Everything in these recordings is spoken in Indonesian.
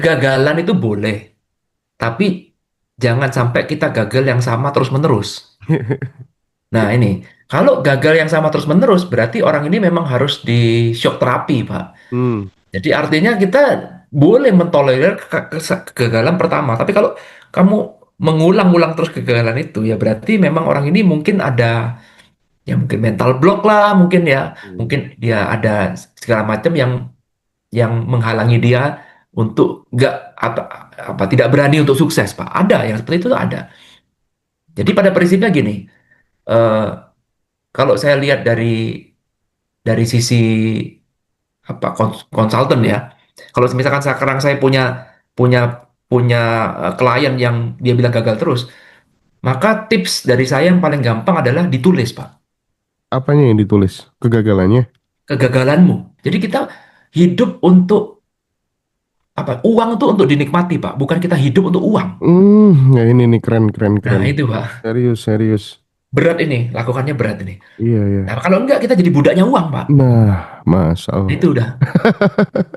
Kegagalan itu boleh, tapi jangan sampai kita gagal yang sama terus-menerus. Nah, ini kalau gagal yang sama terus-menerus, berarti orang ini memang harus di shock terapi, Pak. Hmm. Jadi artinya kita boleh mentolerir kegagalan pertama, tapi kalau kamu mengulang-ulang terus kegagalan itu, ya berarti memang orang ini mungkin ada, ya mungkin mental block lah, mungkin ya, Hmm. mungkin dia ada segala macam yang menghalangi dia untuk nggak apa apa tidak berani untuk sukses, Pak. Ada yang seperti itu tuh ada. Jadi pada prinsipnya gini, eh, kalau saya lihat dari sisi apa konsultan ya. Kalau misalkan sekarang saya punya punya punya klien yang dia bilang gagal terus, maka tips dari saya yang paling gampang adalah ditulis, Pak, Apanya yang ditulis? Kegagalannya? kegagalanmu. Jadi kita hidup untuk apa? Uang itu untuk dinikmati, Pak, bukan kita hidup untuk uang. Ya ini nih keren keren Nah, keren. itu, Pak. Serius serius. Berat ini, lakukannya berat ini. Iya iya. Nah, kalau enggak kita jadi budaknya uang, Pak. Nah, Mas, Itu udah.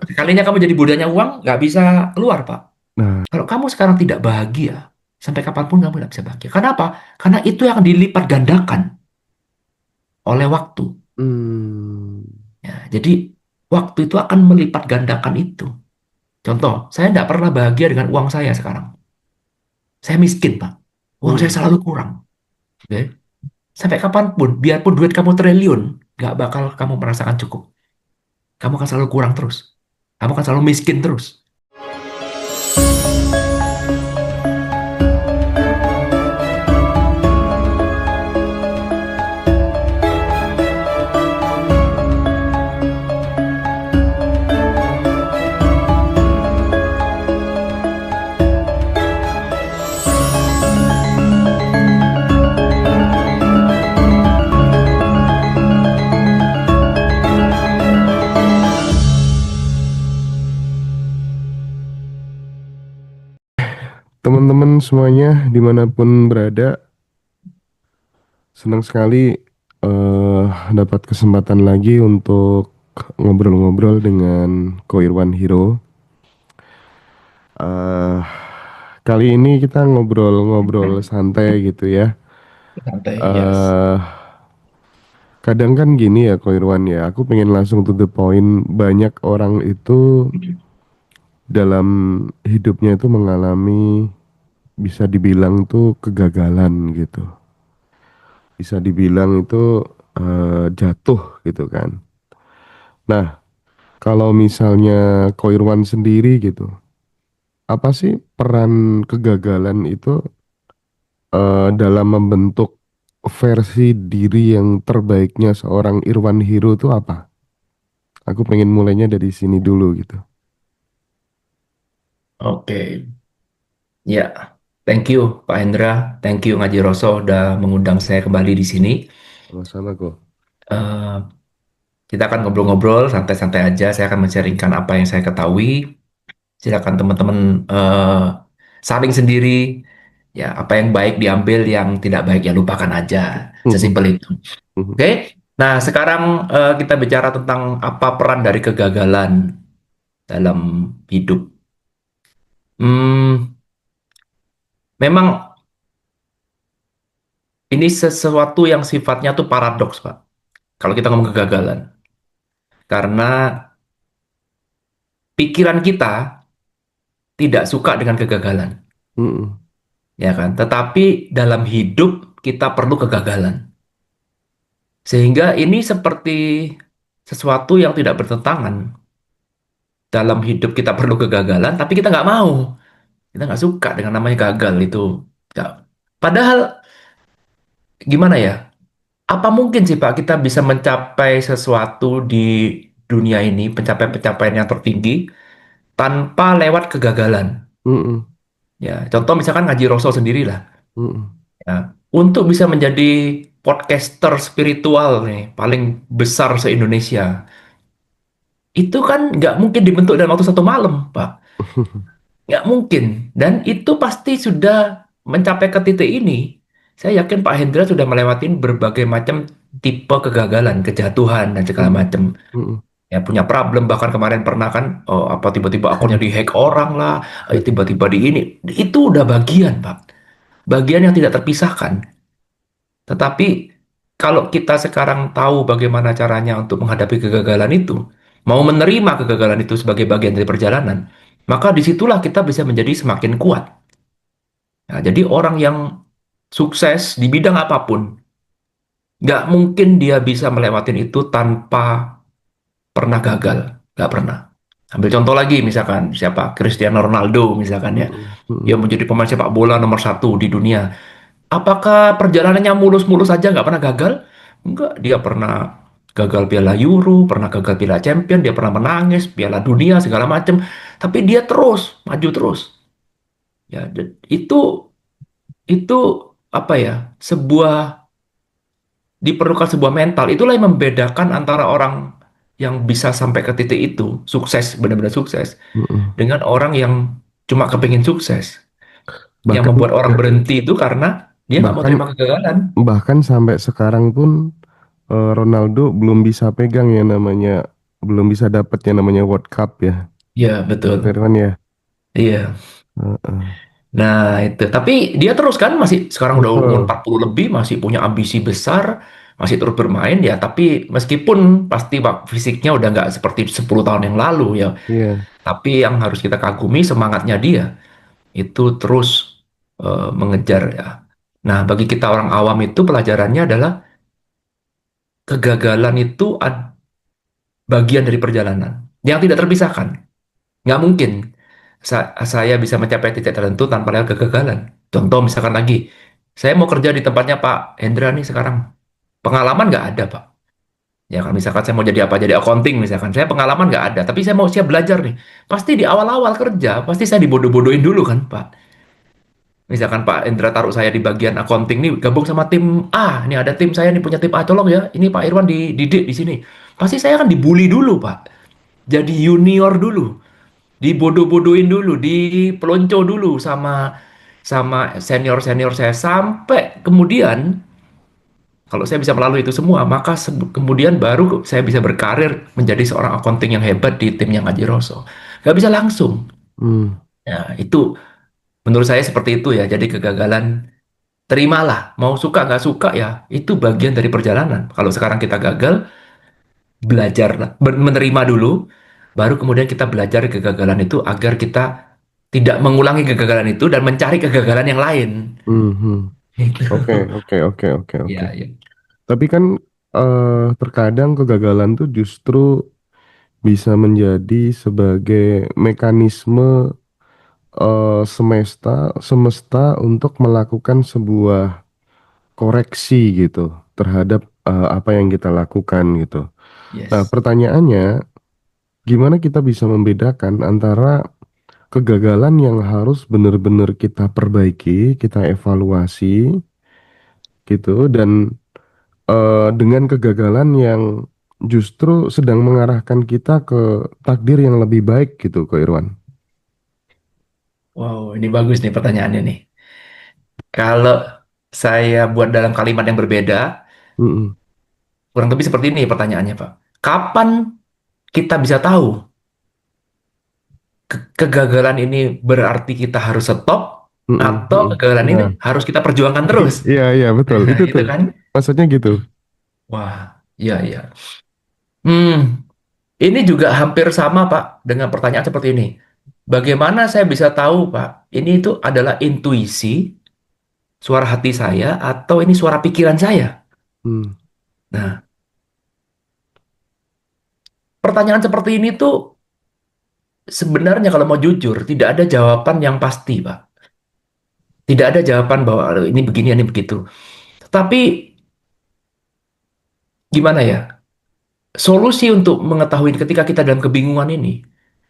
Sekalinya kamu jadi budaknya uang, nggak bisa keluar, Pak. Nah, Kalau kamu sekarang tidak bahagia, sampai kapanpun kamu tidak bisa bahagia. Kenapa? Karena itu yang dilipat gandakan oleh waktu. hmm, Ya, jadi waktu itu akan melipat gandakan itu. Contoh, saya tidak pernah bahagia dengan uang saya sekarang. Saya miskin, Pak. Uang saya hmm, selalu kurang. Oke? Sampai kapanpun, biarpun duit kamu triliun, nggak bakal kamu merasakan cukup. Kamu akan selalu kurang terus. Kamu akan selalu miskin terus. teman-teman semuanya dimanapun berada, senang sekali dapat kesempatan lagi untuk ngobrol-ngobrol dengan Ko Irwan Hiro. Eh, Kali ini kita ngobrol-ngobrol santai gitu ya. Santai, yes. eh Kadang kan gini ya Ko Irwan ya, aku pengen langsung to the point. Banyak orang itu dalam hidupnya itu mengalami, bisa dibilang tuh kegagalan gitu. Bisa dibilang itu jatuh gitu kan. Nah, kalau misalnya Ko Irwan sendiri gitu, apa sih peran kegagalan itu dalam membentuk versi diri yang terbaiknya seorang Irwan Hiro itu apa? Aku pengen mulainya dari sini dulu gitu. Oke. Ya, thank you Pak Hendra, thank you Ngaji Roso udah mengundang saya kembali di sini. Sama-sama kok. Eh, kita akan ngobrol-ngobrol santai-santai aja. Saya akan men-sharingkan apa yang saya ketahui. Silakan teman-teman saring sendiri. Ya, apa yang baik diambil, yang tidak baik ya lupakan aja. Sesimpel itu. Oke. Nah, sekarang kita bicara tentang apa peran dari kegagalan dalam hidup. Hmm, memang ini sesuatu yang sifatnya tuh paradoks, Pak. Kalau kita ngomong kegagalan. Karena pikiran kita tidak suka dengan kegagalan, ya kan? Tetapi dalam hidup kita perlu kegagalan. Sehingga ini seperti sesuatu yang tidak bertentangan. Dalam hidup kita perlu kegagalan, tapi kita nggak mau. Kita nggak suka dengan namanya gagal itu. Nggak. Padahal gimana ya? Apa mungkin sih Pak kita bisa mencapai sesuatu di dunia ini, pencapaian-pencapaian yang tertinggi, tanpa lewat kegagalan? Ya, contoh misalkan Ngaji Roso sendiri lah. Ya, untuk bisa menjadi podcaster spiritual nih, paling besar se-Indonesia, itu kan nggak mungkin dibentuk dalam waktu satu malam, Pak. Nggak mungkin. Dan itu pasti sudah mencapai ke titik ini. Saya yakin Pak Hendra sudah melewati berbagai macam tipe kegagalan, kejatuhan, dan segala macam. ya punya problem, bahkan kemarin pernah kan, oh, apa tiba-tiba akunnya dihack orang lah, tiba-tiba di ini, itu udah bagian Pak, bagian yang tidak terpisahkan. Tetapi kalau kita sekarang tahu bagaimana caranya untuk menghadapi kegagalan itu, mau menerima kegagalan itu sebagai bagian dari perjalanan, maka disitulah kita bisa menjadi semakin kuat. Nah, jadi orang yang sukses di bidang apapun, nggak mungkin dia bisa melewatin itu tanpa pernah gagal. Nggak pernah. Ambil contoh lagi, misalkan siapa? Cristiano Ronaldo, misalkan ya. Mm-mm, Dia mm-mm, menjadi pemain sepak bola nomor satu di dunia. Apakah perjalanannya mulus-mulus saja nggak pernah gagal? Enggak, dia pernah gagal Piala Euro, pernah gagal Piala Champion, dia pernah menangis, Piala Dunia segala macam. Tapi dia terus maju terus. Ya, itu apa ya? Diperlukan sebuah mental. Itulah yang membedakan antara orang yang bisa sampai ke titik itu, sukses, benar-benar sukses, mm-mm. dengan orang yang cuma kepingin sukses. Yang Bahkan membuat orang berhenti itu karena dia nggak mau bahkan terima kegagalan. bahkan sampai sekarang pun Ronaldo belum bisa pegang yang namanya, belum bisa dapat yang namanya World Cup ya, Ya, betul. Firman ya. Iya. Heeh. Nah, itu. Tapi dia terus kan masih sekarang udah umur Heeh. 40 lebih, masih punya ambisi besar, masih terus bermain ya. Tapi meskipun pasti fisiknya udah nggak seperti 10 tahun yang lalu ya. Iya. Tapi yang harus kita kagumi semangatnya dia itu terus mengejar ya. Nah, bagi kita orang awam itu pelajarannya adalah kegagalan itu bagian dari perjalanan yang tidak terpisahkan. Nggak mungkin saya bisa mencapai titik tertentu tanpa lewat kegagalan. Contoh misalkan lagi, saya mau kerja di tempatnya Pak Hendra nih sekarang. Pengalaman nggak ada, Pak. Ya kan, misalkan saya mau jadi apa, jadi accounting misalkan. Saya pengalaman nggak ada, tapi saya mau siap belajar nih. Pasti di awal-awal kerja, pasti saya dibodoh-bodohin dulu kan, Pak. Misalkan Pak Hendra taruh saya di bagian accounting nih, gabung sama tim A. Ini ada tim saya nih, punya tim A, tolong ya. Ini Pak Irwan dididik di sini. Pasti saya akan dibully dulu, Pak. Jadi junior dulu, dibodoh-bodohin dulu, dipelonco dulu sama sama senior-senior saya sampai kemudian kalau saya bisa melalui itu semua, maka kemudian baru saya bisa berkarir menjadi seorang accounting yang hebat di timnya Ngaji Roso. Gak bisa langsung. Hmm. Nah, itu menurut saya seperti itu ya. Jadi kegagalan terimalah, mau suka nggak suka ya, itu bagian dari perjalanan. Kalau sekarang kita gagal, belajar, menerima dulu, baru kemudian kita belajar kegagalan itu agar kita tidak mengulangi kegagalan itu dan mencari kegagalan yang lain. Hmm. Hmm. Gitu. Oke, oke, oke, oke, oke. Ya, ya. Tapi kan terkadang kegagalan tuh justru bisa menjadi sebagai mekanisme semesta untuk melakukan sebuah koreksi gitu terhadap apa yang kita lakukan gitu. Nah, Yes. pertanyaannya, gimana kita bisa membedakan antara kegagalan yang harus benar-benar kita perbaiki, kita evaluasi gitu, dan dengan kegagalan yang justru sedang mengarahkan kita ke takdir yang lebih baik gitu, Ko Irwan. Wow, ini bagus nih pertanyaannya nih. Kalau saya buat dalam kalimat yang berbeda, Mm-mm, kurang lebih seperti ini pertanyaannya, Pak. Kapan kita bisa tahu kegagalan ini berarti kita harus stop mm-mm, atau mm-mm. kegagalan ini Nah, harus kita perjuangkan terus? iya iya betul, Nah, itu itu tuh kan? maksudnya gitu. Wah, iya, iya. Hmm, ini juga hampir sama, Pak, dengan pertanyaan seperti ini. Bagaimana saya bisa tahu, Pak, ini itu adalah intuisi, suara hati saya, atau ini suara pikiran saya? Hmm, Nah, pertanyaan seperti ini tuh sebenarnya kalau mau jujur, tidak ada jawaban yang pasti, Pak. Tidak ada jawaban bahwa ini begini, ini begitu." Tapi gimana ya? Solusi untuk mengetahui ketika kita dalam kebingungan ini,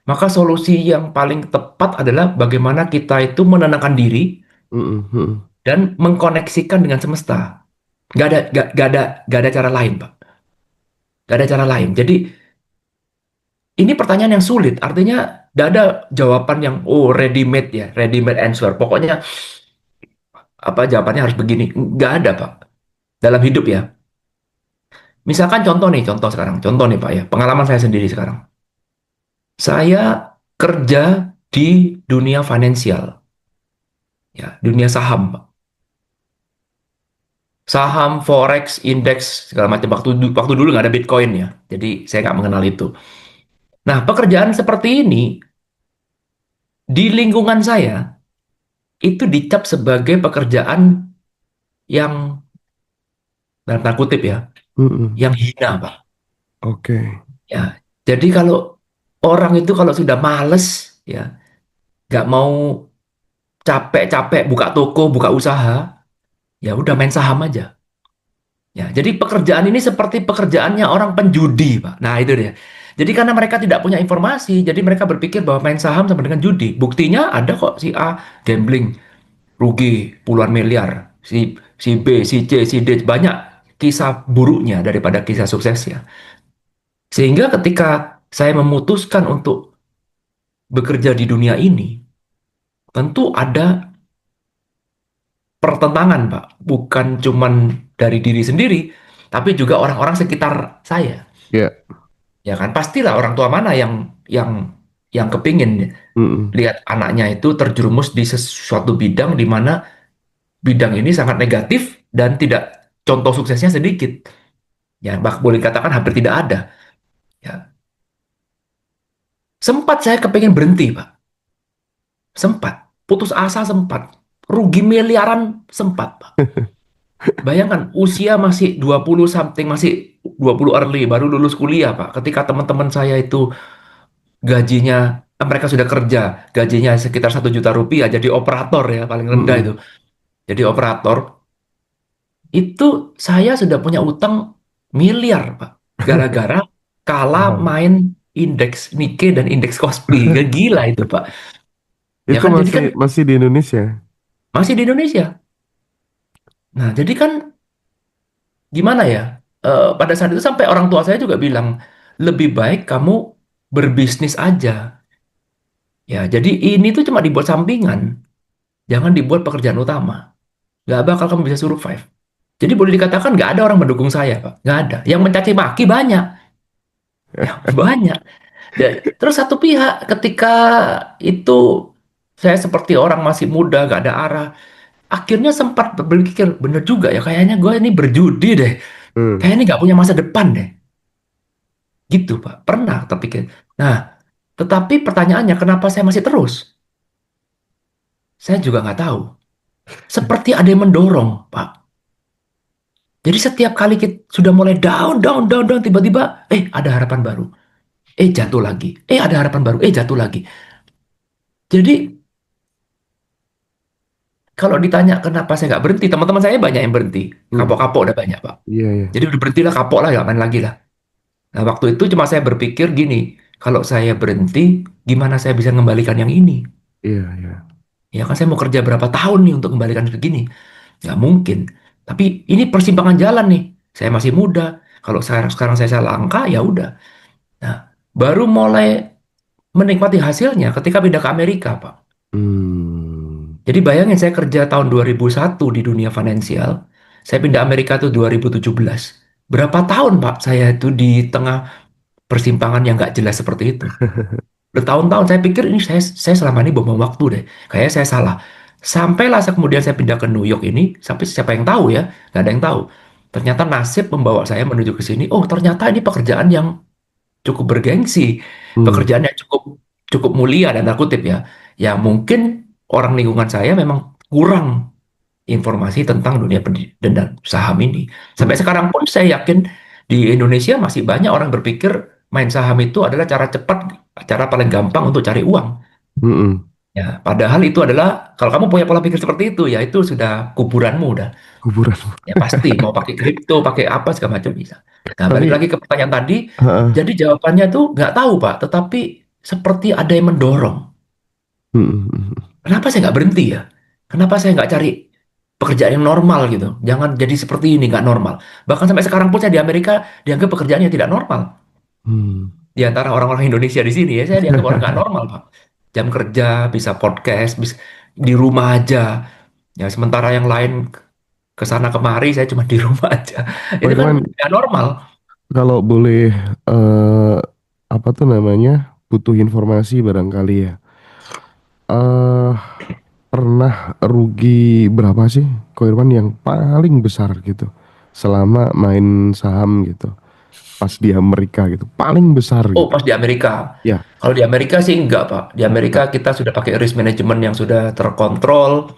maka solusi yang paling tepat adalah bagaimana kita itu menenangkan diri mm-mm, mm-mm, dan mengkoneksikan dengan semesta. Gak ada cara lain, Pak. Gak ada cara lain. Jadi ini pertanyaan yang sulit. Artinya gak ada jawaban yang oh ready made ya, ready made answer. Pokoknya apa jawabannya harus begini. Nggak ada, Pak. Dalam hidup ya. Misalkan contoh nih, contoh sekarang, contoh nih Pak ya, pengalaman saya sendiri sekarang. Saya kerja di dunia finansial, ya, dunia saham, Pak. Saham, forex, indeks, segala macam. Waktu dulu nggak ada Bitcoin ya, jadi saya nggak mengenal itu. Nah, pekerjaan seperti ini di lingkungan saya itu dicap sebagai pekerjaan yang dalam tanda kutip ya, Mm-mm. yang hina, Pak. Oke. Ya, jadi kalau orang itu kalau sudah males, ya, nggak mau capek-capek buka toko, buka usaha, ya udah main saham aja. Ya, jadi pekerjaan ini seperti pekerjaannya orang penjudi, Pak. Nah, itu dia. Jadi karena mereka tidak punya informasi, jadi mereka berpikir bahwa main saham sama dengan judi. Buktinya ada kok si A gambling, rugi puluhan miliar. Si B, si C, si D, banyak kisah buruknya daripada kisah suksesnya. Sehingga ketika saya memutuskan untuk bekerja di dunia ini, tentu ada pertentangan, Pak. Bukan cuman dari diri sendiri, tapi juga orang-orang sekitar saya. Ya. Ya kan, pastilah orang tua mana yang kepingin Mm-mm. lihat anaknya itu terjerumus di sesuatu bidang di mana bidang ini sangat negatif dan tidak contoh suksesnya sedikit. Ya, boleh dikatakan hampir tidak ada. Ya, sempat saya kepingin berhenti, Pak. Sempat. Putus asa sempat. Rugi miliaran sempat, Pak. Bayangkan usia masih 20 something, masih 20 early, baru lulus kuliah, Pak. Ketika teman-teman saya itu gajinya, mereka sudah kerja, gajinya sekitar 1 juta rupiah, jadi operator ya, paling rendah itu. Mm-mm. Jadi operator, itu saya sudah punya utang miliar, Pak. Gara-gara kalah Paham. main indeks Nikkei dan indeks Kospi. Gila itu, Pak. Ya Itu kan, jadi masih kan masih di Indonesia. masih di Indonesia. Nah, jadi kan gimana ya? Pada saat itu sampai orang tua saya juga bilang, lebih baik kamu berbisnis aja. Ya, jadi ini tuh cuma dibuat sampingan. Jangan dibuat pekerjaan utama. Nggak bakal kamu bisa survive. Jadi boleh dikatakan nggak ada orang mendukung saya, Pak. Nggak ada. Yang mencaci maki banyak. Ya, banyak. Terus satu pihak ketika itu saya seperti orang masih muda, nggak ada arah. Akhirnya sempat berpikir, bener juga ya, kayaknya gue ini berjudi deh. Hmm. Kayaknya ini nggak punya masa depan deh. Gitu, Pak. Pernah terpikir. Nah, tetapi pertanyaannya, kenapa saya masih terus? Saya juga nggak tahu. Seperti ada yang mendorong, Pak. Jadi setiap kali kita sudah mulai down, down, down, down, tiba-tiba, ada harapan baru. Jatuh lagi. Ada harapan baru. Jatuh lagi. Jadi kalau ditanya kenapa saya nggak berhenti, teman-teman saya banyak yang berhenti. Hmm. Kapok-kapok udah banyak, Pak. Iya, iya. Jadi udah berhentilah, kapok lah, nggak main lagi lah. Nah, waktu itu cuma saya berpikir gini, kalau saya berhenti, gimana saya bisa mengembalikan yang ini? Iya, iya. Ya kan saya mau kerja berapa tahun nih untuk kembalikan ke gini? Nggak mungkin. Tapi ini persimpangan jalan nih. Saya masih muda. Kalau sekarang sekarang saya salah langkah, ya udah. Nah, baru mulai menikmati hasilnya ketika pindah ke Amerika, Pak. Hmm. Jadi bayangin saya kerja tahun 2001 di dunia finansial. Saya pindah Amerika tuh 2017. Berapa tahun, Pak, saya itu di tengah persimpangan yang nggak jelas seperti itu. Bertahun-tahun saya pikir ini saya selama ini buang waktu deh. Kayaknya saya salah. Sampailah kemudian saya pindah ke New York ini, sampai siapa yang tahu ya? Nggak ada yang tahu. Ternyata nasib membawa saya menuju ke sini. Oh, ternyata ini pekerjaan yang cukup bergengsi, Hmm. pekerjaan yang cukup cukup mulia dan tanda kutip ya. Ya mungkin orang lingkungan saya memang kurang informasi tentang dunia dan saham ini. Sampai Hmm. sekarang pun saya yakin di Indonesia masih banyak orang berpikir main saham itu adalah cara cepat, cara paling gampang untuk cari uang. Hmm. Ya, padahal itu adalah kalau kamu punya pola pikir seperti itu, ya itu sudah kuburanmu udah. Kuburan. Ya pasti mau pakai kripto, pakai apa segala macam bisa. Nah, balik Tapi, lagi ke pertanyaan tadi, heeh. jadi jawabannya tuh nggak tahu Pak, tetapi seperti ada yang mendorong. Hmm. Hmm. Kenapa saya nggak berhenti ya? Kenapa saya nggak cari pekerjaan yang normal gitu? Jangan jadi seperti ini, nggak normal. Bahkan sampai sekarang pun saya di Amerika dianggap pekerjaannya tidak normal. Hmm. Di antara orang-orang Indonesia di sini ya, saya dianggap orang nggak normal Pak. Jam kerja, bisa podcast, bisa di rumah aja. Ya, sementara yang lain ke sana kemari, saya cuma di rumah aja. Pak Itu kan Irwan, nggak normal. kalau boleh eh apa tuh namanya? Butuh informasi barangkali ya. eh Pernah rugi berapa sih, Ko Irwan, yang paling besar gitu selama main saham gitu pas di Amerika gitu, paling besar Oh, gitu. pas di Amerika. Ya, Kalau di Amerika sih enggak, Pak. Di Amerika enggak. kita sudah pakai risk management yang sudah terkontrol,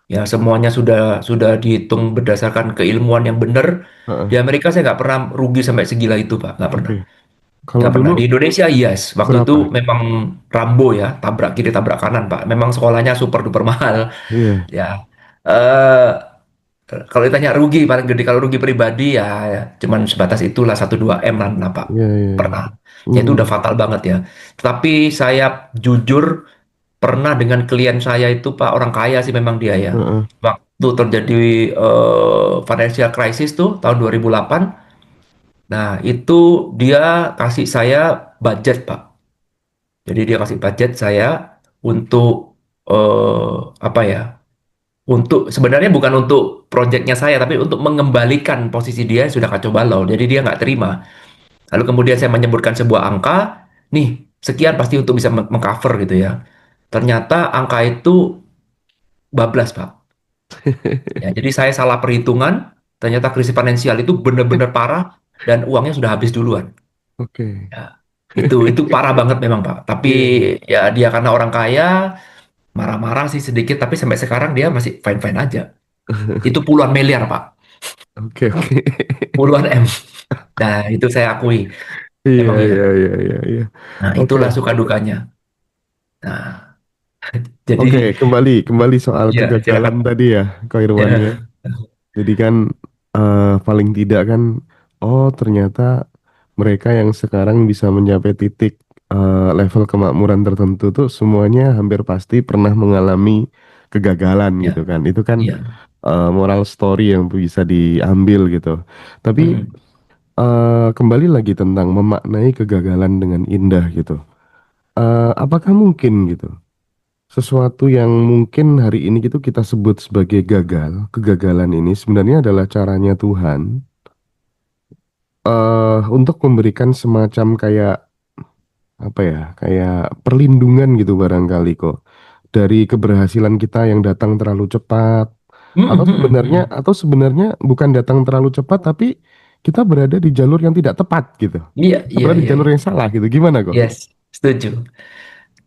ya semuanya sudah dihitung berdasarkan keilmuan yang benar. Di Heeh. Amerika saya nggak pernah rugi sampai segila itu, Pak. Nggak pernah. Oke. Kalau Nggak pernah. dulu Di Indonesia, yes. Waktu itu berapa? memang Rambo ya, tabrak kiri, tabrak kanan, Pak. Memang sekolahnya super duper mahal. Iya, Ya. eh Kalau ditanya rugi paling gede, kalau rugi pribadi ya, ya cuman sebatas itulah 1-2 M lah Pak. iya, iya, iya. Pernah. Ya itu udah Hmm. fatal banget ya. Tetapi saya jujur pernah dengan klien saya itu Pak, orang kaya sih memang dia ya. Heeh. Waktu terjadi financial crisis tuh tahun 2008. Nah, itu dia kasih saya budget Pak. Jadi dia kasih budget saya untuk apa ya? Untuk sebenarnya bukan untuk proyeknya saya, tapi untuk mengembalikan posisi dia yang sudah kacau balau. Jadi dia nggak terima. Lalu kemudian saya menyebutkan sebuah angka, nih sekian pasti untuk bisa mengcover gitu ya. Ternyata angka itu bablas Pak. Ya, jadi saya salah perhitungan. Ternyata krisis finansial itu benar-benar parah dan uangnya sudah habis duluan. Oke. Ya, itu parah banget memang Pak. Tapi Iya, iya. ya dia karena orang kaya, marah-marah sih sedikit. Tapi sampai sekarang dia masih fine-fine aja. Itu puluhan miliar Pak. Oke, oke. Puluhan M. Nah, itu saya akui. Iya, Emang iya. iya, iya, iya, iya. Nah, Oke. itulah suka dukanya. Nah, Oke, jadi kembali kembali soal ya kegagalan silakan. tadi ya, Ko Irwan ya. Ya, Jadi kan paling tidak kan, oh ternyata mereka yang sekarang bisa mencapai titik level kemakmuran tertentu tuh semuanya hampir pasti pernah mengalami kegagalan gitu ya, kan. Itu kan ya. moral story yang bisa diambil gitu. Tapi Mm-mm. kembali lagi tentang memaknai kegagalan dengan indah gitu. Apakah mungkin gitu? Sesuatu yang mungkin hari ini gitu kita sebut sebagai gagal, kegagalan ini sebenarnya adalah caranya Tuhan untuk memberikan semacam kayak apa ya, kayak perlindungan gitu barangkali kok dari keberhasilan kita yang datang terlalu cepat, Mm-mm, mm-mm, mm-mm. atau sebenarnya bukan datang terlalu cepat tapi kita berada di jalur yang tidak tepat gitu. Iya, Kita iya, berada di iya, jalur iya. yang salah gitu. Gimana kok? Yes, setuju.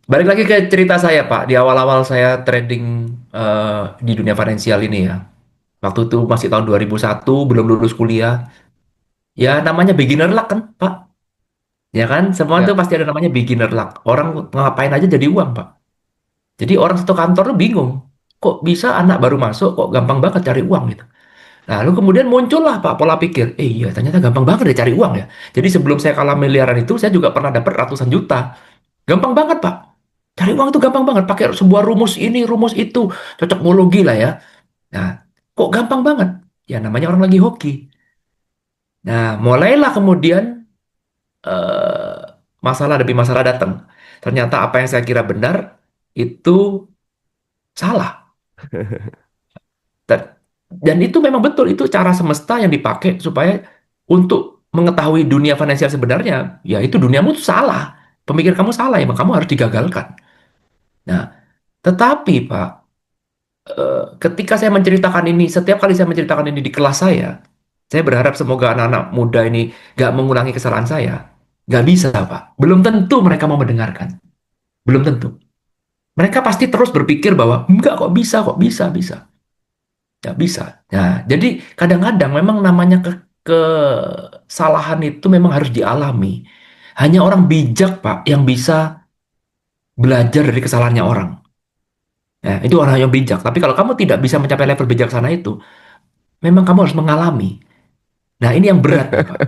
Balik lagi ke cerita saya, Pak. Di awal-awal saya trading di dunia finansial ini ya. Waktu itu masih tahun 2001, belum lulus kuliah. Ya, namanya beginner luck kan, Pak. Ya kan, semua itu Ya. pasti ada namanya beginner luck. Orang ngapain aja jadi uang, Pak. Jadi orang satu kantor tuh bingung. Kok bisa anak baru masuk, kok gampang banget cari uang gitu. Lalu kemudian muncullah Pak pola pikir, iya ternyata gampang banget deh cari uang ya. Jadi sebelum saya kalah miliaran itu, saya juga pernah dapat ratusan juta. Gampang banget Pak. Cari uang itu gampang banget. Pakai sebuah rumus ini, rumus itu. Cocokmologi lah ya. Nah, kok gampang banget? Ya namanya orang lagi hoki. Nah, mulailah kemudian eh, masalah demi masalah datang. Ternyata apa yang saya kira benar, itu salah. Dan, dan itu memang betul, itu cara semesta yang dipakai supaya untuk mengetahui dunia finansial sebenarnya, ya itu duniamu tuh salah. Pemikir kamu salah, ya kamu harus digagalkan. Nah, tetapi Pak, ketika saya menceritakan ini, setiap kali saya menceritakan ini di kelas saya berharap semoga anak-anak muda ini gak mengulangi kesalahan saya. Gak bisa, Pak. Belum tentu mereka mau mendengarkan. Belum tentu. Mereka pasti terus berpikir bahwa, enggak kok bisa, kok bisa, bisa. Nggak bisa. Nah, jadi kadang-kadang memang namanya kesalahan itu memang harus dialami. Hanya orang bijak, Pak, yang bisa belajar dari kesalahannya orang. Ya, itu orang yang bijak. Tapi kalau kamu tidak bisa mencapai level bijaksana itu, memang kamu harus mengalami. Nah, ini yang berat, Bapak.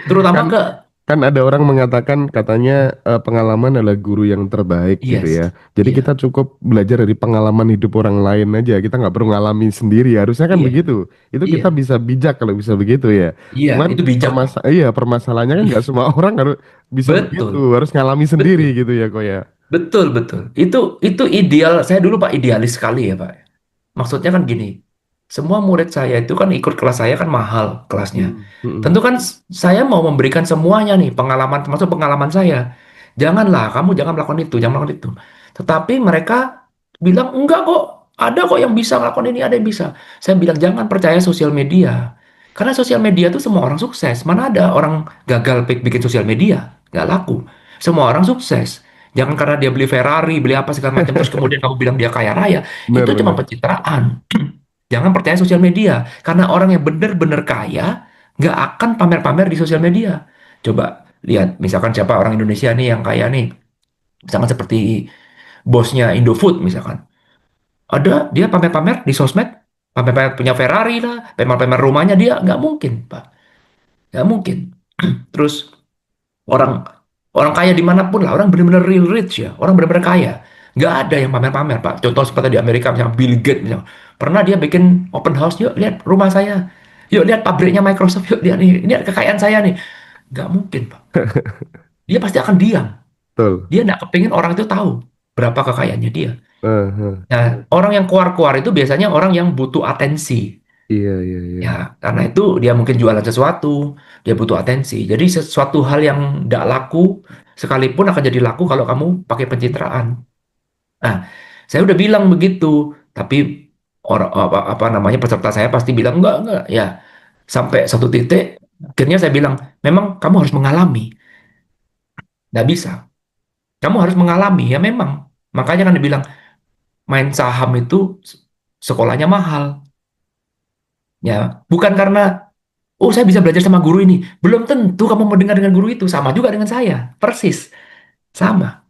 Terutama Kan ke, kan ada orang mengatakan katanya pengalaman adalah guru yang terbaik gitu ya. yes, Jadi kita iya, cukup belajar dari pengalaman hidup orang lain aja. Kita nggak perlu ngalami sendiri. Harusnya kan iya, begitu. Itu kita iya, bisa bijak kalau bisa begitu ya. iya, Cuman itu bijak, Pak. iya permasalahannya kan nggak semua orang harus bisa begitu. Betul, Harus ngalami sendiri betul, gitu ya kok ya. betul, betul. Itu ideal. Saya dulu, Pak, idealis sekali ya, Pak. Maksudnya kan gini. Semua murid saya itu kan ikut kelas saya kan mahal kelasnya. Mm, mm, Tentu kan saya mau memberikan semuanya nih pengalaman termasuk pengalaman saya. Janganlah kamu jangan melakukan itu, jangan melakukan itu. Tetapi mereka bilang enggak kok, ada kok yang bisa melakukan ini, ada yang bisa. Saya bilang jangan percaya sosial media. Karena sosial media itu semua orang sukses. Mana ada orang gagal bikin sosial media? Nggak laku. Semua orang sukses. Jangan karena dia beli Ferrari, beli apa segala macam, terus kemudian kamu bilang dia kaya raya. Itu benar cuma benar. pencitraan. Jangan percaya sosial media, karena orang yang benar-benar kaya nggak akan pamer-pamer di sosial media. Coba lihat, misalkan siapa orang Indonesia nih yang kaya nih, misalkan seperti bosnya Indofood misalkan. Ada dia pamer-pamer di sosmed, pamer-pamer punya Ferrari lah, pamer-pamer rumahnya dia, nggak mungkin, Pak. Nggak mungkin. Terus orang orang kaya dimanapun lah, orang benar-benar real rich ya, orang benar-benar kaya. Nggak ada yang pamer-pamer, Pak. Contoh seperti di Amerika, misalnya Bill Gates, misalnya. Pernah dia bikin open house, yuk lihat rumah saya. Yuk lihat pabriknya Microsoft, yuk lihat nih, ini kekayaan saya nih. Nggak mungkin, Pak. Dia pasti akan diam. Betul. Dia nggak kepingin orang itu tahu berapa kekayaannya dia. Eh. Nah, orang yang keluar-keluar itu biasanya orang yang butuh atensi. Iya iya iya. Ya, karena itu dia mungkin jualan sesuatu, dia butuh atensi. Jadi sesuatu hal yang tidak laku, sekalipun akan jadi laku kalau kamu pakai pencitraan. Nah, saya udah bilang begitu, tapi orang apa namanya peserta saya pasti bilang enggak, ya. Sampai satu titik, akhirnya saya bilang, memang kamu harus mengalami, nggak bisa. Kamu harus mengalami, ya memang. Makanya kan dibilang main saham itu sekolahnya mahal, ya. Bukan karena oh, saya bisa belajar sama guru ini. Belum tentu kamu mau dengar dengan guru itu. Sama juga dengan saya. Persis. Sama.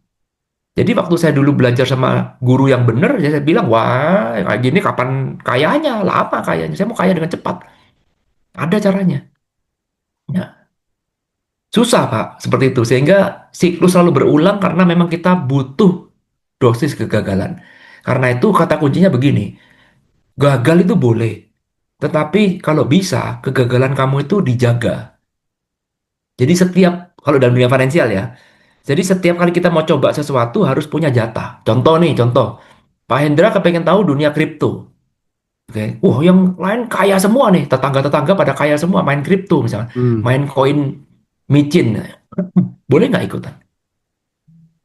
Jadi waktu saya dulu belajar sama guru yang benar, ya saya bilang, wah, kayak gini kapan kayanya? Lama kayanya. Saya mau kaya dengan cepat. Ada caranya. Ya. Susah, Pak. Seperti itu. Sehingga siklus selalu berulang karena memang kita butuh dosis kegagalan. Karena itu kata kuncinya begini. Gagal itu boleh. Tetapi kalau bisa, kegagalan kamu itu dijaga. Jadi setiap, kalau dalam dunia finansial ya, jadi setiap kali kita mau coba sesuatu harus punya jatah. Contoh nih, contoh. Pak Hendra kepengen tahu dunia kripto. Oke. Wah, yang lain kaya semua nih. Tetangga-tetangga pada kaya semua main kripto misalnya. Hmm. Main koin micin. Boleh nggak ikutan?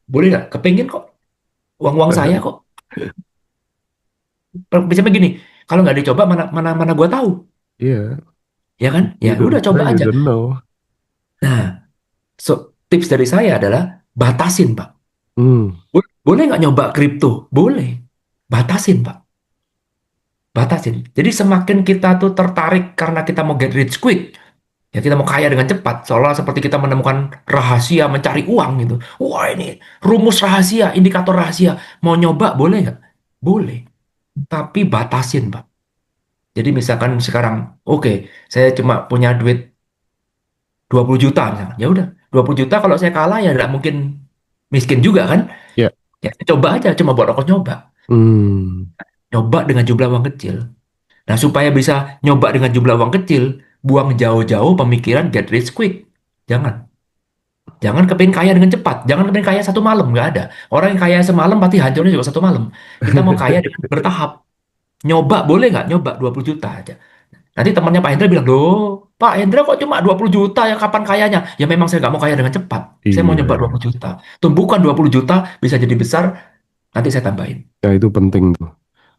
Boleh nggak? Kepengen kok. Uang-uang saya kok. Bisa begini. Kalau nggak dicoba mana mana mana gua tahu. Iya, Ya kan? Ya you don't udah try, coba you aja. don't know. Nah, tips dari saya adalah batasin, Pak. Hmm. Boleh nggak nyoba kripto? Boleh. Batasin, Pak. Batasin. Jadi semakin kita tuh tertarik karena kita mau get rich quick, ya kita mau kaya dengan cepat, seolah seperti kita menemukan rahasia mencari uang gitu. Wah ini rumus rahasia, indikator rahasia. Mau nyoba boleh nggak? Boleh. Tapi batasin, Pak. Jadi misalkan sekarang, oke, saya cuma punya duit 20 juta misalkan. Ya udah, 20 juta kalau saya kalah ya nggak mungkin miskin juga kan? Ya. Ya coba aja, cuma buat rokok nyoba. Hmm. Nyoba dengan jumlah uang kecil. Nah, supaya bisa nyoba dengan jumlah uang kecil, buang jauh-jauh pemikiran get rich quick. Jangan. Jangan kepingin kaya dengan cepat. Jangan kepingin kaya satu malam. Nggak ada. Orang yang kaya semalam pasti hancurnya juga satu malam. Kita mau kaya dengan bertahap. Nyoba boleh nggak? Nyoba 20 juta aja. Nanti temannya Pak Hendra bilang, loh, Pak Hendra kok cuma 20 juta ya kapan kayanya? Ya memang saya nggak mau kaya dengan cepat. Saya mau nyoba Iya. 20 juta. Tumbuhkan 20 juta bisa jadi besar, nanti saya tambahin. Ya itu penting tuh.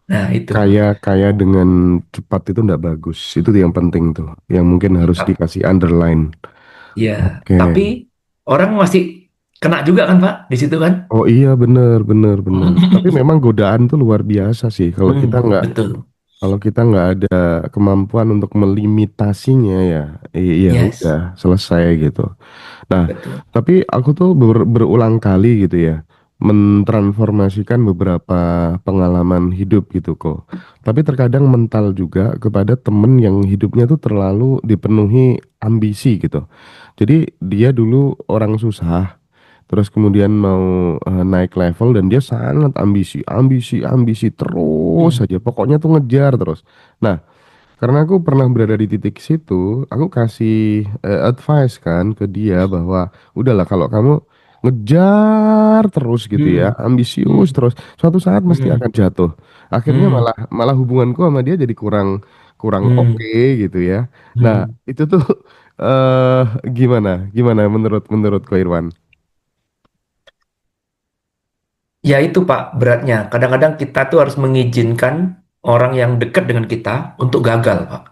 Nah, itu. Kaya kaya dengan cepat itu nggak bagus. Itu yang penting tuh. Yang mungkin harus dikasih underline. Ya, Oke. tapi orang masih kena juga kan Pak di situ kan? Oh iya bener bener bener. Tapi memang godaan tuh luar biasa sih. Betul. Kalau kita nggak ada kemampuan untuk melimitasinya ya, ya udah Yes, selesai gitu. Nah, betul. tapi aku tuh berulang kali gitu ya, mentransformasikan beberapa pengalaman hidup gitu kok. Tapi terkadang mental juga kepada temen yang hidupnya tuh terlalu dipenuhi ambisi gitu. Jadi dia dulu orang susah, terus kemudian mau naik level dan dia sangat ambisi, ambisi, ambisi terus Hmm. saja. Pokoknya tuh ngejar terus. Nah, karena aku pernah berada di titik situ, aku kasih advice kan ke dia bahwa udahlah kalau kamu ngejar terus gitu ya, Hmm. ambisius Hmm. terus, suatu saat mesti Hmm. akan jatuh. Akhirnya Hmm. malah malah hubunganku sama dia jadi kurang kurang oke Hmm. gitu ya. Nah, Hmm. itu tuh eh gimana? Gimana menurut menurut Ko Irwan? Ya itu Pak, beratnya. Kadang-kadang kita tuh harus mengizinkan orang yang dekat dengan kita untuk gagal, Pak.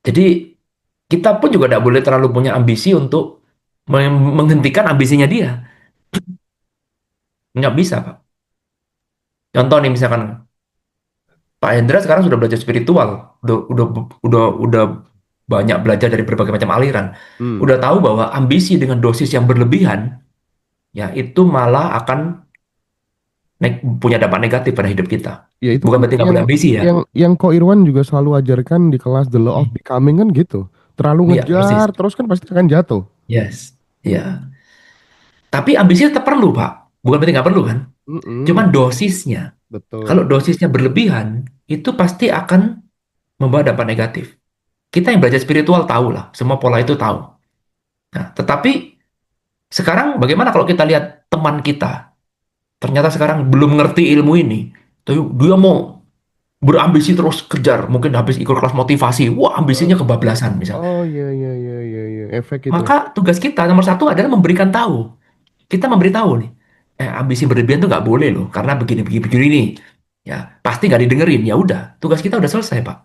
Jadi kita pun juga tidak boleh terlalu punya ambisi untuk menghentikan ambisinya dia. Nggak bisa, Pak. Contoh nih misalkan Pak Hendra sekarang sudah belajar spiritual, udah banyak belajar dari berbagai macam aliran, Hmm. udah tahu bahwa ambisi dengan dosis yang berlebihan, ya itu malah akan punya dampak negatif pada hidup kita. Ya itu Bukan kan berarti nggak yang boleh ambisi ya. yang Ko Irwan juga selalu ajarkan di kelas The Law of Hmm. Becoming kan gitu. Terlalu Iya, ngejar persis. terus kan pasti akan jatuh. Yes. Ya. Tapi ambisi tetap perlu, Pak. Bukan berarti nggak perlu kan? Cuman Mm-mm. dosisnya. Kalau Betul. dosisnya berlebihan, itu pasti akan membawa dampak negatif. Kita yang belajar spiritual tahu lah, semua pola itu tahu. Nah, tetapi sekarang bagaimana kalau kita lihat teman kita, ternyata sekarang belum ngerti ilmu ini, tapi dia mau berambisi terus kejar, mungkin habis ikut kelas motivasi, wah Heeh. ambisinya kebablasan misal. Oh iya iya iya iya iya efek itu. Maka tugas kita nomor satu adalah memberikan tahu. Kita memberitahu nih, ambisi berlebihan tuh nggak boleh loh, karena begini begini begini nih. Ya, pasti nggak didengerin. Ya udah, tugas kita udah selesai, Pak.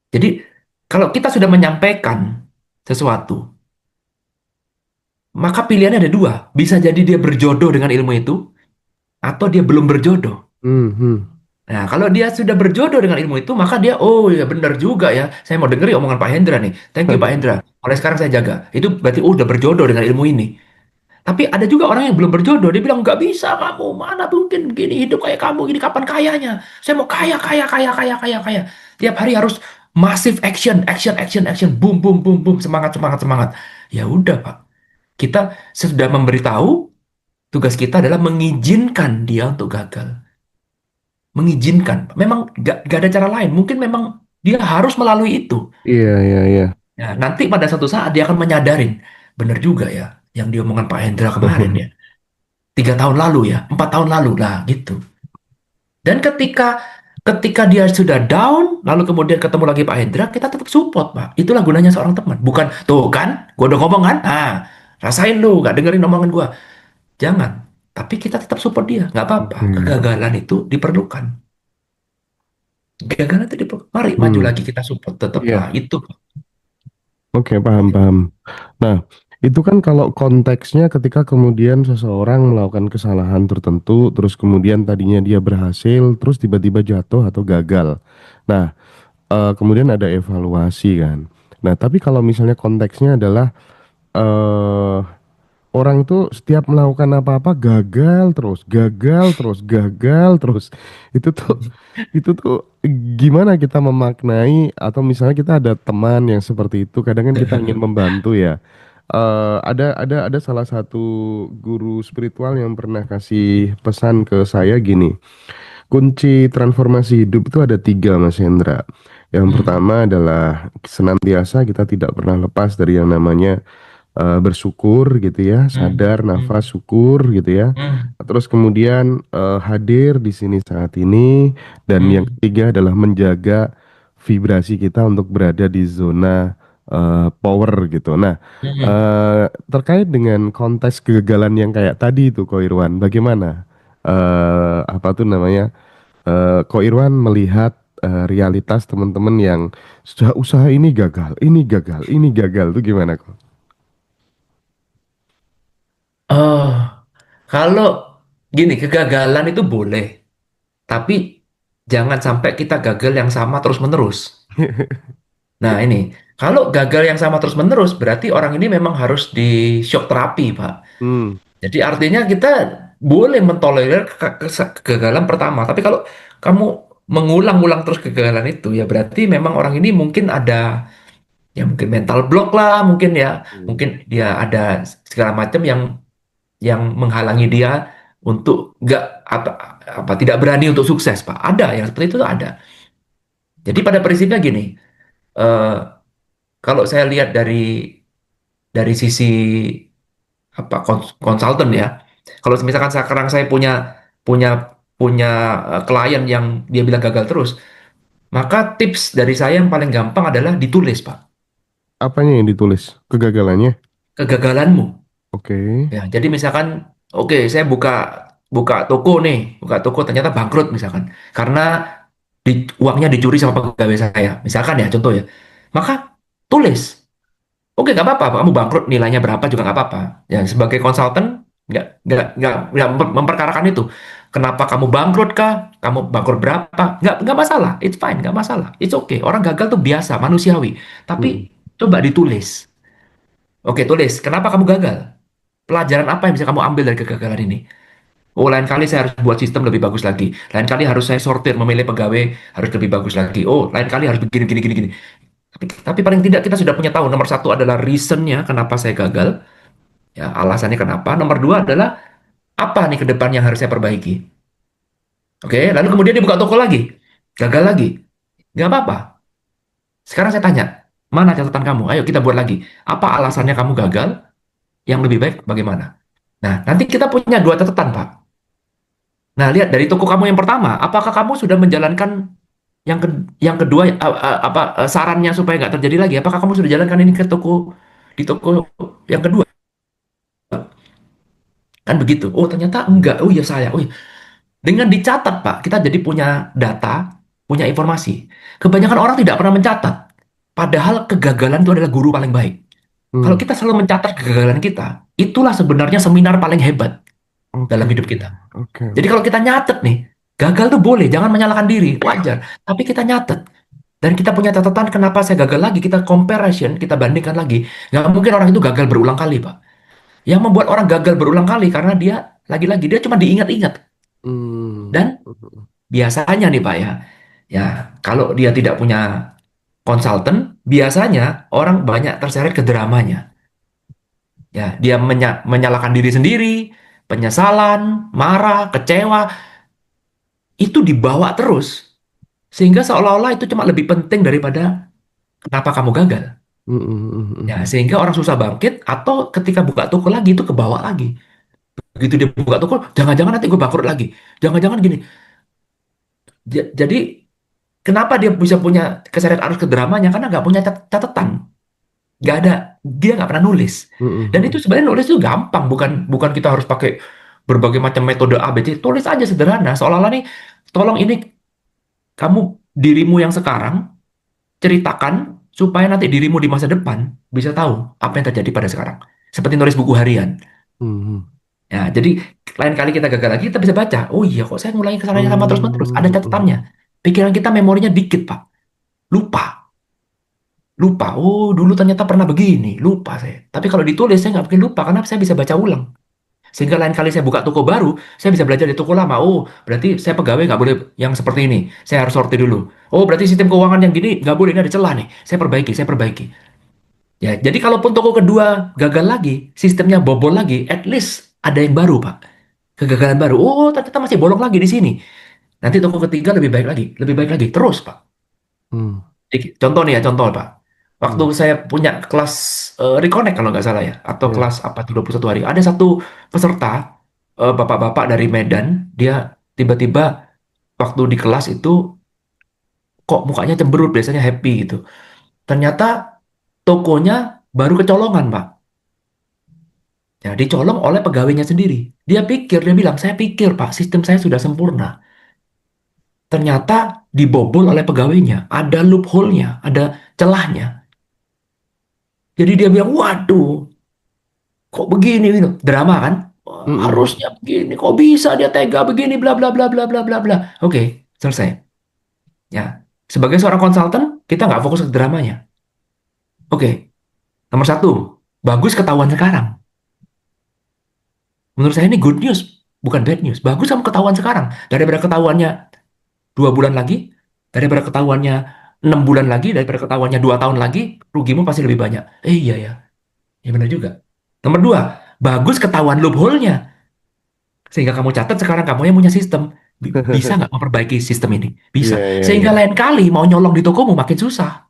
Jadi kalau kita sudah menyampaikan sesuatu, maka pilihannya ada dua. Bisa jadi dia berjodoh dengan ilmu itu, atau dia belum berjodoh. Hmm, hmm. Nah, kalau dia sudah berjodoh dengan ilmu itu, maka dia, oh ya benar juga ya, saya mau dengerin omongan Pak Hendra nih. Thank you Pak Hendra. Mulai sekarang saya jaga. Itu berarti, oh, udah berjodoh dengan ilmu ini. Tapi ada juga orang yang belum berjodoh, dia bilang, nggak bisa kamu, mana mungkin begini, hidup kayak kamu, gini kapan kayanya? Saya mau kaya, kaya, kaya, kaya, kaya, kaya. Tiap hari harus massive action, action, action, action, boom, boom, boom, boom, semangat, semangat, semangat. Ya udah Pak, kita sudah memberitahu, tugas kita adalah mengizinkan dia untuk gagal. Mengizinkan. Memang nggak ada cara lain. Mungkin memang dia harus melalui itu. Iya iya iya. Ya, nanti pada suatu saat dia akan menyadarin, benar juga ya, yang diomongkan Pak Hendra kemarin ya. 3 tahun lalu ya, 4 tahun lalu lah gitu. Dan ketika ketika dia sudah down, lalu kemudian ketemu lagi Pak Hendra, kita tetap support Pak. Itulah gunanya seorang teman. Bukan tuh kan, gua udah ngomong kan, rasain lu, gak dengerin omongan gua. Jangan. Tapi kita tetap support dia, nggak apa-apa. Oke. Kegagalan itu diperlukan. Kegagalan itu diperlukan. Mari maju Hmm. lagi kita support tetap. Iya. Itu. Oke, paham paham. Nah, itu kan kalau konteksnya ketika kemudian seseorang melakukan kesalahan tertentu, terus kemudian tadinya dia berhasil, terus tiba-tiba jatuh atau gagal. Nah, kemudian ada evaluasi kan. Nah, tapi kalau misalnya konteksnya adalah eh orang itu setiap melakukan apa-apa gagal terus, gagal terus, gagal terus. Itu tuh itu tuh gimana kita memaknai atau misalnya kita ada teman yang seperti itu, kadang kan kita ingin membantu ya. Ada salah satu guru spiritual yang pernah kasih pesan ke saya gini, kunci transformasi hidup itu ada tiga, Mas Hendra. Yang Hmm, pertama adalah senantiasa kita tidak pernah lepas dari yang namanya bersyukur gitu ya, hmm, sadar hmm, nafas syukur gitu ya. hmm, Terus kemudian hadir di sini saat ini, dan yang hmm, ketiga adalah menjaga vibrasi kita untuk berada di zona power gitu. Nah, hmm. terkait dengan konteks kegagalan yang kayak tadi itu Ko Irwan, bagaimana apa tuh namanya? Ko Irwan melihat realitas teman-teman yang sudah usaha ini gagal, ini gagal, ini gagal tuh gimana kok? Oh, kalau gini, kegagalan itu boleh, tapi jangan sampai kita gagal yang sama terus-menerus. Nah, ini, kalau gagal yang sama terus-menerus, berarti orang ini memang harus di shock terapi, Pak. Hmm. Jadi artinya kita boleh mentolerir kegagalan pertama, tapi kalau kamu mengulang-ulang terus kegagalan itu, ya berarti memang orang ini mungkin ada, ya mungkin mental block lah, mungkin ya, Hmm. mungkin dia ada segala macam yang menghalangi dia untuk nggak apa apa tidak berani untuk sukses, Pak. Ada yang seperti itu tuh ada. Jadi pada prinsipnya gini, eh, kalau saya lihat dari sisi apa konsultan ya. Kalau misalkan sekarang saya punya punya punya klien yang dia bilang gagal terus, maka tips dari saya yang paling gampang adalah ditulis, Pak. Apanya yang ditulis? Kegagalannya? Kegagalanmu. Oke. Ya, jadi misalkan, oke, saya buka buka toko nih, buka toko ternyata bangkrut misalkan, karena uangnya dicuri sama pegawai saya, misalkan ya contoh ya. Maka tulis, oke nggak apa-apa, kamu bangkrut nilainya berapa juga nggak apa-apa. Ya sebagai konsultan nggak memperkarakan itu. Kenapa kamu bangkrut kah? Kamu bangkrut berapa? Nggak masalah, it's fine, nggak masalah, it's okay. Orang gagal tuh biasa, manusiawi. Tapi Mm, coba ditulis. Oke, tulis. Kenapa kamu gagal? Pelajaran apa yang bisa kamu ambil dari kegagalan ini? Oh, lain kali saya harus buat sistem lebih bagus lagi. Lain kali harus saya sortir, memilih pegawai harus lebih bagus lagi. Oh, lain kali harus begini, gini, gini, gini. Tapi paling tidak kita sudah punya tahu. Nomor satu adalah reasonnya kenapa saya gagal. Ya, alasannya kenapa. Nomor dua adalah apa nih ke depan yang harus saya perbaiki. Oke, lalu kemudian dibuka toko lagi. Gagal lagi. Nggak apa-apa. Sekarang saya tanya, mana catatan kamu? Ayo kita buat lagi. Apa alasannya kamu gagal? Yang lebih baik bagaimana? Nah, nanti kita punya dua catatan, Pak. Nah, lihat dari toko kamu yang pertama, apakah kamu sudah menjalankan yang yang kedua apa sarannya supaya nggak terjadi lagi? Apakah kamu sudah jalankan ini ke toko di toko yang kedua? Kan begitu. Oh, ternyata enggak. Oh iya saya. Oh iya. Dengan dicatat, Pak, kita jadi punya data, punya informasi. Kebanyakan orang tidak pernah mencatat. Padahal kegagalan itu adalah guru paling baik. Kalau mm. kita selalu mencatat kegagalan kita, itulah sebenarnya seminar paling hebat dalam Oke, hidup kita. oke, Jadi kalau kita nyatet nih, gagal tuh boleh, jangan menyalahkan diri, wajar. Tapi kita nyatet. Dan kita punya catatan kenapa saya gagal lagi, kita comparison, kita bandingkan lagi. Nggak mungkin orang itu gagal berulang kali, Pak. Yang membuat orang gagal berulang kali karena dia, lagi-lagi, dia cuma diingat-ingat. Mm. Dan biasanya nih, Pak ya, ya kalau dia tidak punya konsultan, biasanya orang banyak terseret ke dramanya. Ya, dia menyalahkan diri sendiri, penyesalan, marah, kecewa, itu dibawa terus. Sehingga seolah-olah itu cuma lebih penting daripada kenapa kamu gagal. Mm, mm, mm, Ya, mm. sehingga orang susah bangkit atau ketika buka toko lagi itu kebawa lagi. Begitu dia buka toko, jangan-jangan nanti gue bangkrut lagi. Jangan-jangan gini. Jadi kenapa dia bisa punya keseret arus ke dramanya? Karena nggak punya catatan. Nggak ada, dia nggak pernah nulis. Mm, mm, Dan itu mm. sebenarnya nulis itu gampang, bukan bukan kita harus pakai berbagai macam metode A, B, C. Tulis aja sederhana. Seolah-olah nih, tolong ini kamu dirimu yang sekarang ceritakan supaya nanti dirimu di masa depan bisa tahu apa yang terjadi pada sekarang. Seperti nulis buku harian. Mm, Ya, jadi lain kali kita gagal lagi, kita bisa baca. Oh iya, kok saya ngulangi kesalahannya sama terus-menerus. Ada mm, catatannya. mm. Pikiran kita memorinya dikit, Pak. Lupa. Lupa. Oh, dulu ternyata pernah begini. Lupa saya. Tapi kalau ditulis, saya nggak mungkin lupa karena saya bisa baca ulang. Sehingga lain kali saya buka toko baru, saya bisa belajar di toko lama. Oh, berarti saya pegawai nggak boleh yang seperti ini. Saya harus sortir dulu. Oh, berarti sistem keuangan yang gini nggak boleh. Ini ada celah nih. Saya perbaiki, saya perbaiki. Ya, jadi kalaupun toko kedua gagal lagi, sistemnya bobol lagi, at least ada yang baru, Pak. Kegagalan baru. Oh, ternyata masih bolong lagi di sini. Nanti toko ketiga lebih baik lagi, lebih baik lagi. Terus, Pak. Mm, Contoh nih ya, contoh, Pak. Waktu mm. saya punya kelas Reconnect kalau nggak salah ya, atau Ya. kelas apa tuh 21 hari, ada satu peserta bapak-bapak dari Medan, dia tiba-tiba waktu di kelas itu kok mukanya cemberut, biasanya happy gitu. Ternyata tokonya baru kecolongan, Pak. Ya, dicolong oleh pegawainya sendiri. Dia bilang, saya pikir Pak, sistem saya sudah sempurna. Ternyata dibobol oleh pegawainya. Ada loophole-nya, ada celahnya. Jadi dia bilang, waduh, kok begini, gitu. Drama kan? Wah, Mm, harusnya mm. begini, kok bisa dia tega begini, bla bla bla bla bla bla bla. Oke, selesai. Ya, sebagai seorang konsultan, kita nggak fokus ke dramanya. Oke, nomor satu, bagus ketahuan sekarang. Menurut saya ini good news, bukan bad news. Bagus kamu ketahuan sekarang. Daripada ketahuannya 2 bulan lagi, daripada ketahuannya 6 bulan lagi, daripada ketahuannya 2 tahun lagi, rugimu pasti lebih banyak. Iya ya, ya benar juga. Nomor dua, bagus ketahuan loophole-nya. Sehingga kamu catat sekarang kamu yang punya sistem. Bisa nggak memperbaiki sistem ini? Bisa. Iya, iya, Sehingga iya. lain kali mau nyolong di tokomu makin susah.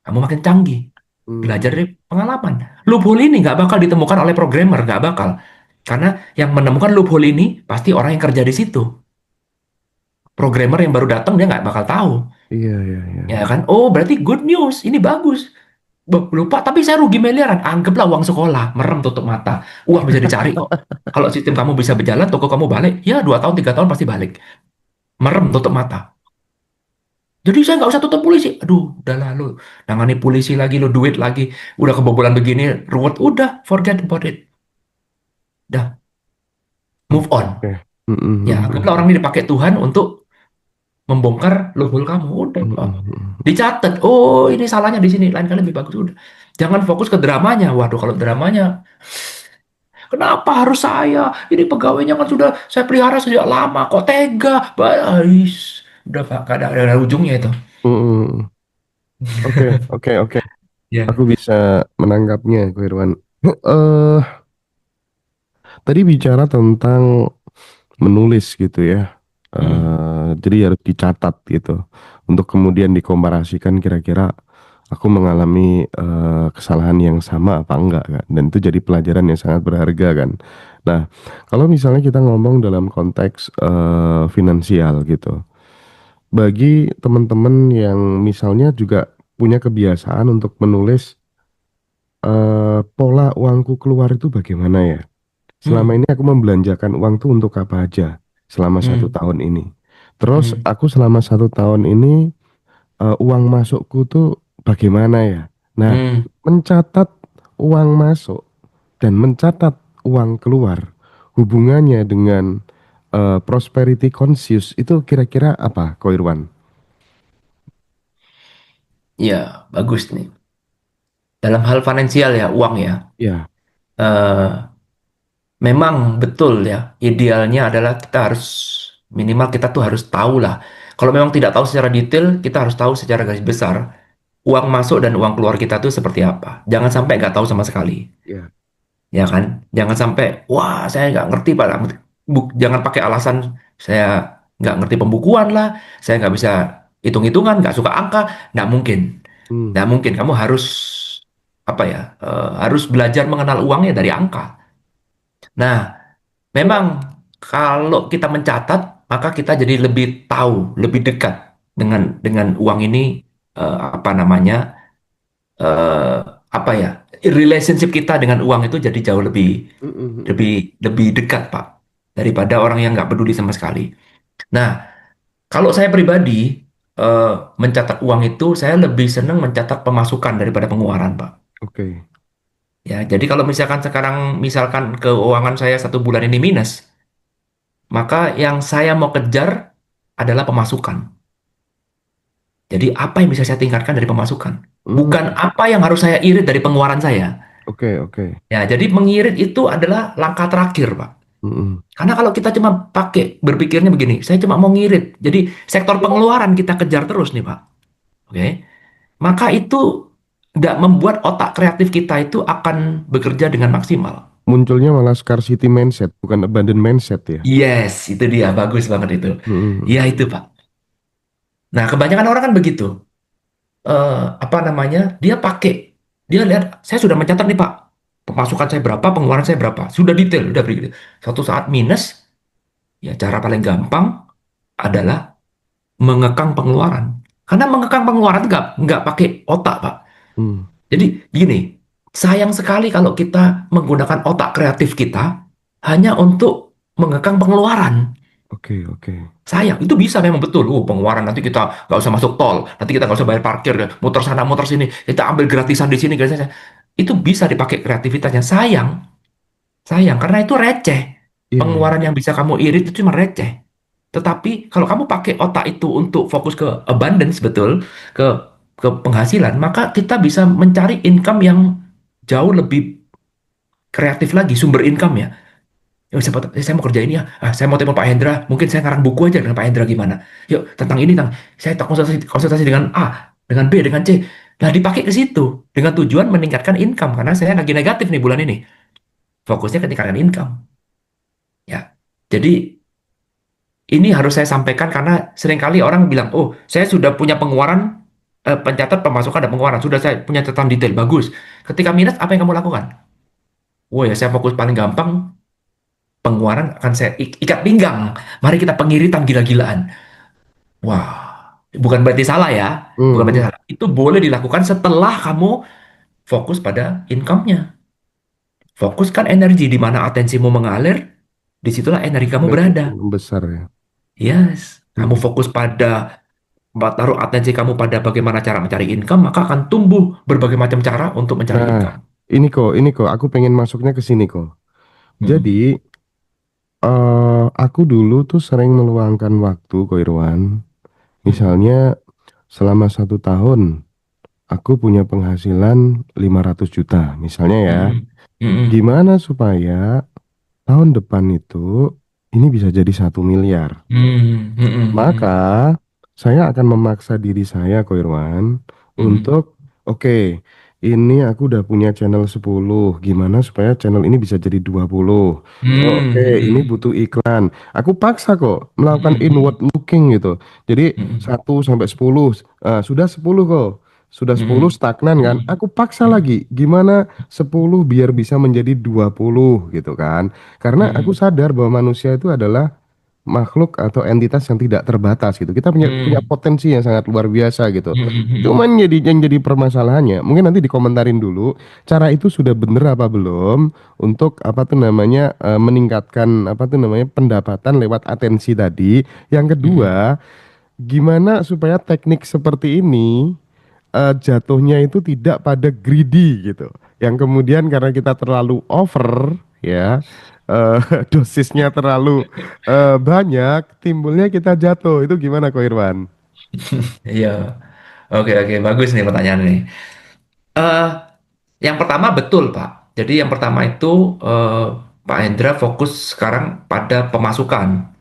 Kamu makin canggih. Belajar Hmm. dari pengalaman. Loophole ini nggak bakal ditemukan oleh programmer, nggak bakal. Karena yang menemukan loophole ini pasti orang yang kerja di situ. Programmer yang baru datang dia nggak bakal tahu. Iya, iya, iya, Ya iya. kan? Oh, berarti good news. Ini bagus. Lupa, tapi saya rugi miliaran. Anggaplah uang sekolah. Merem tutup mata. Uang bisa dicari kok. Kalau sistem kamu bisa berjalan, toko kamu balik, ya 2 tahun, 3 tahun pasti balik. Merem tutup mata. Jadi saya nggak usah tutup polisi. Aduh, udah lalu. Nangani polisi lagi, lo duit lagi. Udah kebobolan begini, ruwet. Udah, forget about it. Udah, move Oke, on. oke. Mm, mm, Ya, mm, anggaplah mm. orang ini dipakai Tuhan untuk membongkar loophole kamu. Udah, Mm, Pak. mm, mm. Dicatat. Oh, ini salahnya di sini. Lain kali lebih bagus. Udah. Jangan fokus ke dramanya. Waduh, kalau dramanya, kenapa harus saya? Ini pegawainya kan sudah saya pelihara sejak lama. Kok tega? Bais. Udah, Pak. Gak ada ujungnya itu. Mm, mm. Oke, oke, oke. Ya. Aku bisa menangkapnya, Ko Irwan. Eh, tadi bicara tentang menulis gitu ya. Hmm. Jadi harus dicatat gitu. Untuk kemudian dikomparasikan kira-kira aku mengalami kesalahan yang sama apa enggak kan. Dan itu jadi pelajaran yang sangat berharga kan. Nah, kalau misalnya kita ngomong dalam konteks finansial gitu. Bagi teman-teman yang misalnya juga punya kebiasaan untuk menulis pola uangku keluar itu bagaimana ya? Selama Hmm. ini aku membelanjakan uang tuh untuk apa aja selama satu Hmm. tahun ini. Terus Hmm. aku selama satu tahun ini uang masukku tuh bagaimana ya? Nah, Hmm. mencatat uang masuk dan mencatat uang keluar hubungannya dengan prosperity conscious itu kira-kira apa, Ko Irwan? Ya, bagus nih. Dalam hal finansial ya, uang ya. Ya, Eh, Memang betul ya, idealnya adalah kita harus minimal kita tuh harus tahu lah. Kalau memang tidak tahu secara detail, kita harus tahu secara garis besar uang masuk dan uang keluar kita tuh seperti apa. Jangan sampai nggak tahu sama sekali, ya. ya kan? Jangan sampai, wah saya nggak ngerti Pak. Jangan pakai alasan saya nggak ngerti pembukuan lah, saya nggak bisa hitung-hitungan, nggak suka angka, nggak mungkin. Hmm. Nggak mungkin. Kamu harus apa ya? Harus belajar mengenal uangnya dari angka. Nah, memang kalau kita mencatat, maka kita jadi lebih tahu, lebih dekat dengan uang ini apa namanya eh, apa ya relationship kita dengan uang itu jadi jauh lebih Mm, mm, mm. lebih lebih dekat Pak daripada orang yang nggak peduli sama sekali. Nah, kalau saya pribadi eh, mencatat uang itu saya lebih senang mencatat pemasukan daripada pengeluaran Pak. Oke. Ya, jadi kalau misalkan sekarang misalkan keuangan saya 1 bulan ini minus, maka yang saya mau kejar adalah pemasukan. Jadi apa yang bisa saya tingkatkan dari pemasukan? Hmm. Bukan apa yang harus saya irit dari pengeluaran saya. Oke, oke. Ya, jadi mengirit itu adalah langkah terakhir, Pak. Mm, Karena kalau kita cuma pakai berpikirnya begini, saya cuma mau ngirit. Jadi sektor pengeluaran kita kejar terus nih, Pak. Oke. Maka itu tidak membuat otak kreatif kita itu akan bekerja dengan maksimal. munculnya malah scarcity mindset, bukan abundant mindset ya. Yes, itu dia. Bagus banget itu. Mm, Ya, itu, Pak. Nah, kebanyakan orang kan begitu. Apa namanya, dia lihat saya sudah mencatat nih Pak, pemasukan saya berapa, pengeluaran saya berapa, sudah detail, sudah begitu. Suatu saat minus, ya cara paling gampang adalah mengekang pengeluaran, karena mengekang pengeluaran nggak pakai otak Pak. mm. Jadi gini, sayang sekali kalau kita menggunakan otak kreatif kita hanya untuk mengekang pengeluaran. Oke, oke. Sayang, itu bisa memang betul. Pengeluaran nanti kita nggak usah masuk tol, nanti kita nggak usah bayar parkir, muter sana, muter sini, kita ambil gratisan di sini, gratisan. Itu bisa dipakai kreativitasnya. Sayang, sayang, karena itu receh. Iya, iya. Pengeluaran yang bisa kamu irit itu cuma receh. Tetapi kalau kamu pakai otak itu untuk fokus ke abundance, betul, ke ke penghasilan, maka kita bisa mencari income yang jauh lebih kreatif lagi, sumber income ya. Yuk, saya mau kerja ini ya. Saya mau telepon Pak Hendra. Mungkin saya ngarang buku aja dengan Pak Hendra gimana. Yuk, tentang ini, saya tak konsultasi dengan A, dengan B, dengan C. Nah, dipakai ke situ dengan tujuan meningkatkan income karena saya lagi negatif nih bulan ini. Fokusnya ke tingkatkan income. Ya, jadi ini harus saya sampaikan karena seringkali orang bilang, oh, saya sudah punya pengeluaran pencatat pemasukan dan pengeluaran. Sudah saya punya catatan detail, bagus. Ketika minus, apa yang kamu lakukan? Oh ya, saya fokus paling gampang, pengeluaran akan saya ikat pinggang. Mari kita pengiritan gila-gilaan. Wah, bukan berarti salah ya. Bukan berarti Mhm. salah. Itu boleh dilakukan setelah kamu fokus pada income-nya. Fokuskan energi di mana atensimu mengalir, disitulah energi kamu Energi berada. akan besar ya. Yes, kamu Mhm. fokus pada taruh atensi kamu pada bagaimana cara mencari income, maka akan tumbuh berbagai macam cara untuk mencari Nah, income. ini kok, aku pengen masuknya ke sini kok. Jadi, Mm, aku dulu tuh sering meluangkan waktu, Ko Irwan. mm, Misalnya, selama 1 tahun, aku punya penghasilan 500 juta, misalnya ya. mm, mm, Gimana supaya tahun depan itu ini bisa jadi 1 miliar? mm, mm, Maka mm, saya akan memaksa diri saya, Ko Irwan, mm, untuk oke, ini aku udah punya channel 10. Gimana supaya channel ini bisa jadi 20? Oh, oke, mm, ini mm, butuh iklan. Aku paksa kok melakukan mm, inward looking gitu. Jadi mm, 1 sampai 10, sudah 10 kok. Sudah 10 mm, stagnan kan? mm, Aku paksa mm, lagi. Gimana 10 biar bisa menjadi 20 gitu kan? Karena aku mm, sadar bahwa manusia itu adalah makhluk atau entitas yang tidak terbatas gitu. Kita punya mm, potensi yang sangat luar biasa gitu. mm, mm, Cuman yang jadi permasalahannya, mungkin nanti dikomentarin dulu, cara itu sudah bener apa belum untuk apa tuh namanya meningkatkan apa tuh namanya pendapatan lewat atensi tadi. Yang mm, kedua, gimana supaya teknik seperti ini jatuhnya itu tidak pada greedy gitu. Yang kemudian karena kita terlalu over ya, eh, dosisnya terlalu banyak, timbulnya kita jatuh. Itu gimana Ko Irwan? Iya, oke oke, bagus nih pertanyaan ini. Eh, yang pertama betul Pak. Jadi yang pertama itu Pak Hendra fokus sekarang pada pemasukan,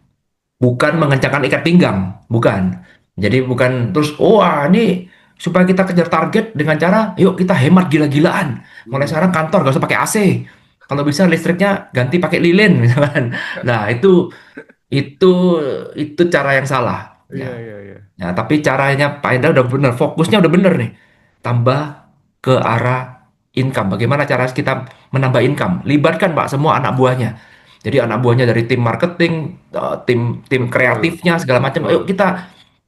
bukan mengencangkan ikat pinggang, bukan. Jadi bukan terus, oh ini supaya kita kejar target dengan cara, yuk kita hemat gila-gilaan. Mulai Hmm. sekarang kantor gak usah pakai AC. Kalau bisa listriknya ganti pakai lilin, misalkan. Nah itu itu cara yang salah. Iya, Ya. iya, iya. Ya, tapi caranya Pak Hendra udah bener, fokusnya udah bener nih. Tambah ke arah income. Bagaimana cara kita menambah income? Libatkan Pak semua anak buahnya. Jadi anak buahnya dari tim marketing, tim tim Betul, kreatifnya segala macam. Ayo betul. kita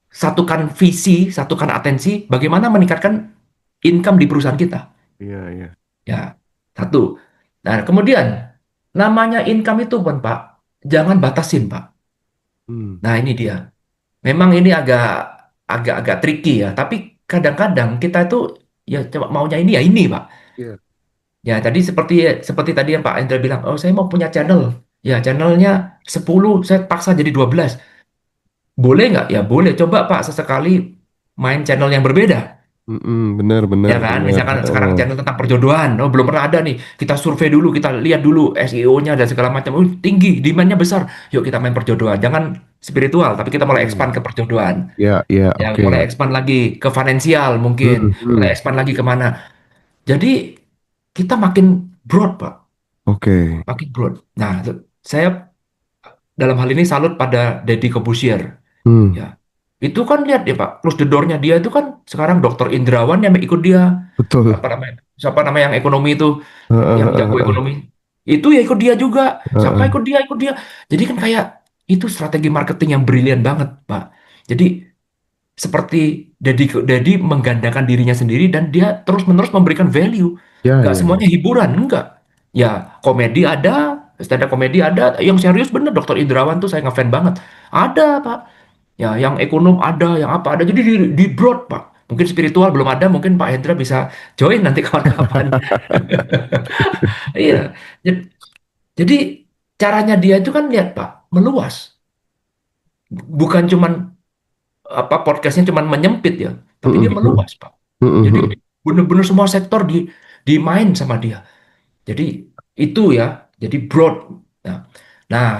satukan visi, satukan atensi. Bagaimana meningkatkan income di perusahaan kita? Iya, iya. Ya, satu. Nah, kemudian namanya income itu kan Pak, jangan batasin Pak. Hmm. Nah ini dia. Memang ini agak tricky ya, tapi kadang-kadang kita itu ya cuma maunya ini ya ini, Pak. Iya. Ya tadi seperti seperti tadi yang Pak Indra bilang, oh saya mau punya channel. Ya channelnya 10, saya paksa jadi 12. Boleh nggak? Ya boleh. Coba Pak sesekali main channel yang berbeda. Mm-mm, bener, Ya bener, kan, bener. misalkan sekarang Heeh. channel tentang perjodohan, oh belum pernah ada nih. Kita survei dulu, kita lihat dulu SEO-nya dan segala macam. Oh, tinggi, demand-nya besar. Yuk kita main perjodohan. Jangan spiritual, tapi kita mulai expand Hmm. ke perjodohan. Ya, ya, Ya oke. mulai expand lagi ke finansial mungkin, Hmm, mulai hmm. expand lagi kemana. Jadi kita makin broad Pak, Oke. makin broad. Nah, saya dalam hal ini salut pada Deddy Corbuzier. Hmm, Ya, itu kan lihat ya Pak, close the door-nya dia itu kan sekarang Dokter Indrawan yang ikut dia, betul. apa namanya, siapa nama yang ekonomi itu, Heeh, yang heeh, jago heeh, ekonomi, itu ya ikut dia juga. Siapa heeh. ikut dia. Jadi kan kayak itu strategi marketing yang brilian banget Pak. Jadi seperti Dedi menggandakan dirinya sendiri dan dia terus-menerus memberikan value. Ya, Nggak ya, ya. semuanya hiburan, enggak. Ya, komedi ada, stand up komedi ada, yang serius bener Dokter Indrawan tuh saya ngefan banget. Ada, Pak. Ya, yang ekonom ada, yang apa ada. Jadi di broad, Pak. Mungkin spiritual belum ada, mungkin Pak Hendra bisa join nanti kawan-kawan. Iya. Jadi jadi caranya dia itu kan lihat, Pak, meluas. Bukan cuman apa podcastnya cuma menyempit ya, tapi Mm, dia mm, meluas Pak. mm, Jadi mm. benar-benar semua sektor dimain sama dia. Jadi itu ya, jadi broad. Nah, nah,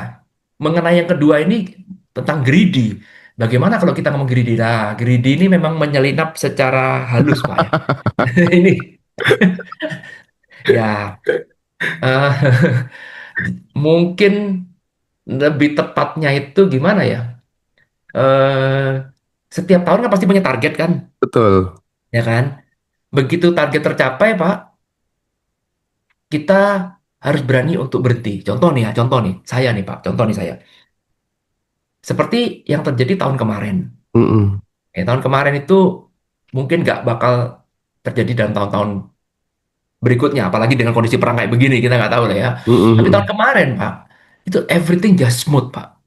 mengenai yang kedua ini tentang greedy. Bagaimana kalau kita ngomong greedy? Nah, greedy ini memang menyelinap secara halus Pak ya. Ini ya eh, mungkin lebih tepatnya itu gimana ya? Eh, Setiap tahun kan pasti punya target kan. Betul. ya kan? Begitu target tercapai, Pak, kita harus berani untuk berhenti. Contoh nih ya, contoh nih, saya nih Pak, contoh nih saya. Seperti yang terjadi tahun kemarin. Mm-mm. Tahun kemarin itu mungkin nggak bakal terjadi dalam tahun-tahun berikutnya, apalagi dengan kondisi perang kayak begini, kita nggak tahu lah ya. Tapi tahun Mm-mm. kemarin, Pak, itu everything just smooth, Pak.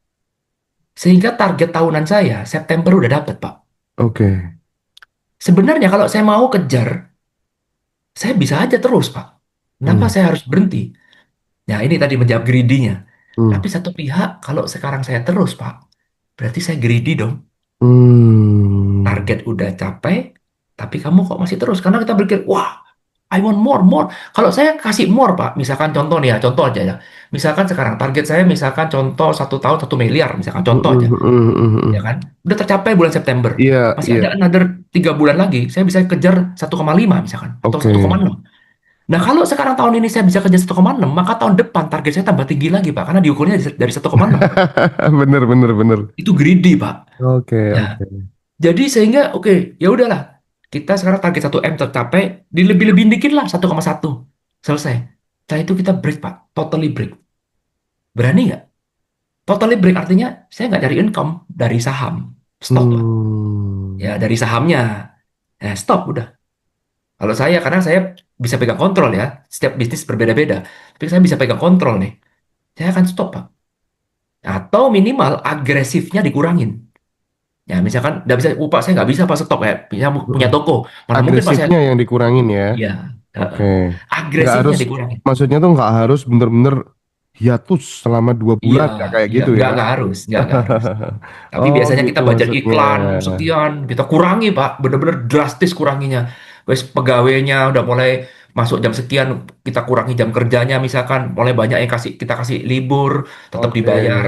Sehingga target tahunan saya, September udah dapet, Pak. Oke. Sebenarnya kalau saya mau kejar, saya bisa aja terus, Pak. Kenapa Mm. saya harus berhenti? Nah, ini tadi menjawab greedy-nya. Mm. Tapi satu pihak, kalau sekarang saya terus, Pak, berarti saya greedy dong. Mm. Target udah capai, tapi kamu kok masih terus? Karena kita berpikir, wah, I want more, more. Kalau saya kasih more, Pak, misalkan contoh nih ya, contoh aja ya. Misalkan sekarang target saya, misalkan contoh 1 tahun 1 miliar, misalkan contoh aja, Mm-mm. Mm-mm. ya kan? Udah tercapai bulan September. Iya, Masih iya. ada another 3 bulan lagi, saya bisa kejar 1,5 misalkan, atau Oke. 1,6. Nah, kalau sekarang tahun ini saya bisa kejar 1,6, maka tahun depan target saya tambah tinggi lagi, Pak, karena diukurnya dari 1,6. Bener, bener, bener. Itu greedy, Pak. Oke, Ya, oke. jadi sehingga oke, ya udahlah. Kita sekarang target 1M tercapai, dilebih-lebihin dikit lah 1,1. Selesai. Setelah itu kita break, Pak. Totally break. Berani nggak? Totally break artinya saya nggak cari income dari saham. Stop lah. Ya, Hmm. dari sahamnya. Stop udah. Kalau saya, karena saya bisa pegang kontrol ya. Setiap bisnis berbeda-beda. Tapi saya bisa pegang kontrol nih. Saya akan stop, Pak. Atau minimal agresifnya dikurangin. Ya, misalkan nggak bisa, Pak, saya nggak bisa Pak stop ya. Punya Mm. toko. Mana mungkin Pak saya. Agresifnya yang dikurangin ya. Iya, heeh. Oke. Nggak Agresifnya harus, dikurangin. maksudnya tuh nggak harus bener-bener hiatus selama 2 bulan, Iya, nggak kayak iya, gitu ya. nggak harus, nggak harus. Tapi Oh biasanya kita gitu baca maksudnya. iklan sekian, kita kurangi Pak, bener-bener drastis kuranginya. Wes pegawainya udah mulai masuk jam sekian, kita kurangi jam kerjanya misalkan, mulai banyak yang kita kasih libur, tetap Oke. dibayar.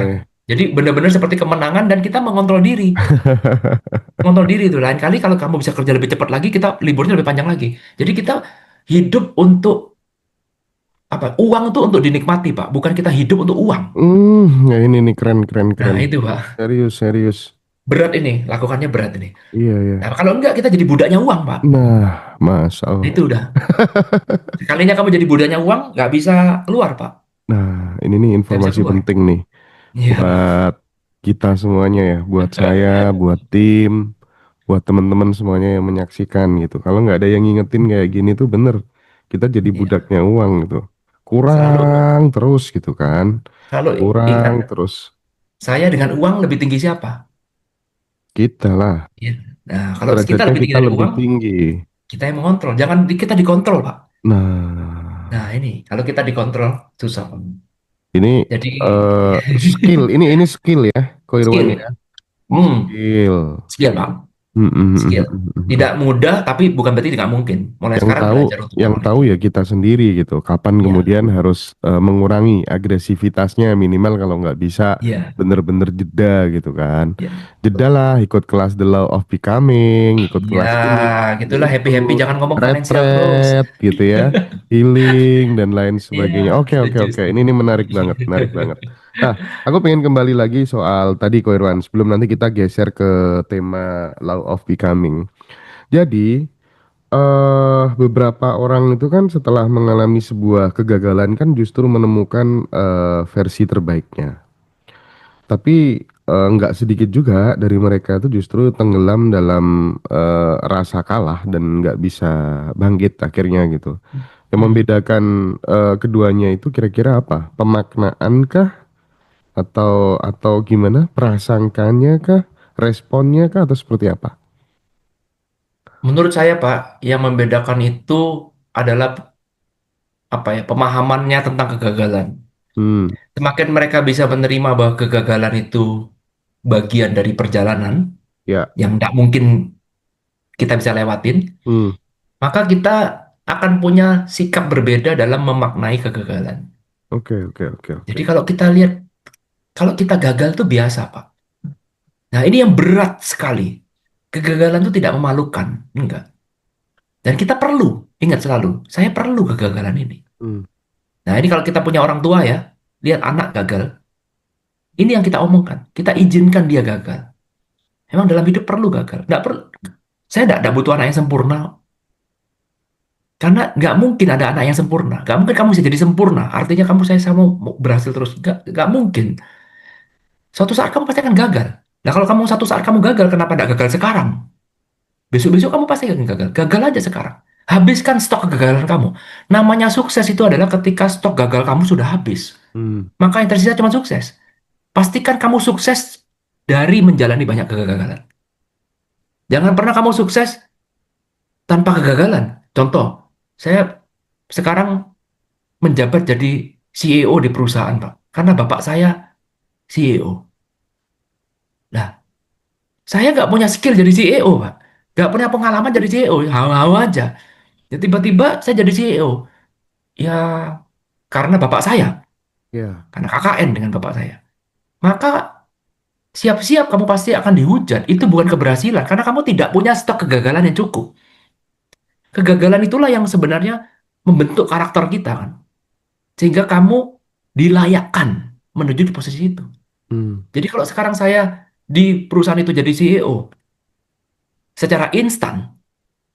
Jadi bener-bener seperti kemenangan dan kita mengontrol diri. Mengontrol diri itu lain kali kalau kamu bisa kerja lebih cepat lagi, kita liburnya lebih panjang lagi. Jadi kita hidup untuk apa? Uang itu untuk dinikmati, Pak. Bukan kita hidup untuk uang. Ya ini nih keren, keren, Nah, keren. itu, Pak. Serius, serius. Berat ini, lakukannya berat ini. Iya, iya. Nah, kalau enggak, kita jadi budaknya uang, Pak. Nah, Mas, Nah, oh. itu udah. Sekalinya kamu jadi budaknya uang, nggak bisa keluar, Pak. Nah, ini nih Nggak bisa informasi keluar. penting nih Iya, buat kita semuanya ya, buat saya, buat tim, buat teman-teman semuanya yang menyaksikan gitu. Kalau nggak ada yang ngingetin kayak gini tuh bener, kita jadi iya. budaknya uang gitu. Selalu, Kurang terus gitu kan, selalu kurang ingat, terus saya dengan uang lebih tinggi siapa? kita lah, Iya. Nah, kalau kita derajatnya lebih tinggi kita dari lebih uang, tinggi. kita yang mengontrol. Jangan kita dikontrol, Pak. Nah, Nah, ini, kalau kita dikontrol, susah, Pak. ini Jadi, skill, ini skill ya, Ko Irwan ya, skill. Hmm, skill. skill, Pak. Mm, mm, mm, Skill. mm, mm, mm. Tidak mudah, tapi bukan berarti tidak mungkin. Mulai Yang sekarang tahu belajar untuk yang melakukan tahu itu. ya kita sendiri gitu kapan Iya, kemudian harus mengurangi agresivitasnya minimal kalau nggak bisa iya, bener-bener jeda gitu kan, iya. jeda lah ikut kelas The Law of Becoming, ikut Iya, kelas ini gitulah itu, happy-happy. Jangan ngomong financial terus. retret gitu ya, healing dan lain sebagainya. Iya, Oke, oke, setuju, oke, ini setuju. menarik banget, menarik banget. Nah, aku pengen kembali lagi soal tadi Ko Irwan sebelum nanti kita geser ke tema Law of Becoming. Jadi beberapa orang itu kan setelah mengalami sebuah kegagalan kan justru menemukan versi terbaiknya. Tapi nggak sedikit juga dari mereka itu justru tenggelam dalam rasa kalah dan nggak bisa bangkit akhirnya gitu. Yang Hmm. membedakan keduanya itu kira-kira apa? Pemaknaan kah? Atau gimana? Prasangkanya kah? Responnya kah? Atau seperti apa? Menurut saya, Pak, yang membedakan itu adalah apa ya, pemahamannya tentang kegagalan. Hmm, Semakin mereka bisa menerima bahwa kegagalan itu bagian dari perjalanan ya. yang tidak mungkin kita bisa lewatin, Hmm, maka kita akan punya sikap berbeda dalam memaknai kegagalan. oke, oke, oke, Jadi oke. kalau kita lihat, kalau kita gagal itu biasa, Pak. Nah, ini yang berat sekali. Kegagalan itu tidak memalukan, enggak. Dan kita perlu, ingat selalu, saya perlu kegagalan ini. Hmm, Nah, ini kalau kita punya orang tua ya, lihat anak gagal, ini yang kita omongkan. Kita izinkan dia gagal. Memang dalam hidup perlu gagal. Nggak perlu. Saya tidak butuh anak yang sempurna. Karena nggak mungkin ada anak yang sempurna. Nggak mungkin kamu bisa jadi sempurna. Artinya kamu saya mau berhasil terus. Nggak mungkin. Suatu saat kamu pasti akan gagal. Nah kalau kamu satu saat kamu gagal, kenapa tidak gagal sekarang? Besok-besok kamu pasti akan gagal. Gagal aja sekarang. Habiskan stok kegagalan kamu. Namanya sukses itu adalah ketika stok gagal kamu sudah habis. Hmm. Maka yang tersisa cuma sukses. Pastikan kamu sukses dari menjalani banyak kegagalan. Jangan pernah kamu sukses tanpa kegagalan. Contoh, saya sekarang menjabat jadi CEO di perusahaan, Pak. Karena bapak saya CEO. Nah, saya nggak punya skill jadi CEO, Pak. Nggak punya pengalaman jadi CEO. Hawa-hawa aja. Ya tiba-tiba saya jadi CEO. Ya, karena bapak saya. Ya. Karena KKN dengan bapak saya. Maka siap-siap kamu pasti akan dihujat. Itu bukan keberhasilan. Karena kamu tidak punya stok kegagalan yang cukup. Kegagalan itulah yang sebenarnya membentuk karakter kita kan. Sehingga kamu dilayakkan menuju di posisi itu. Hmm. Jadi kalau sekarang saya di perusahaan itu jadi CEO, secara instan,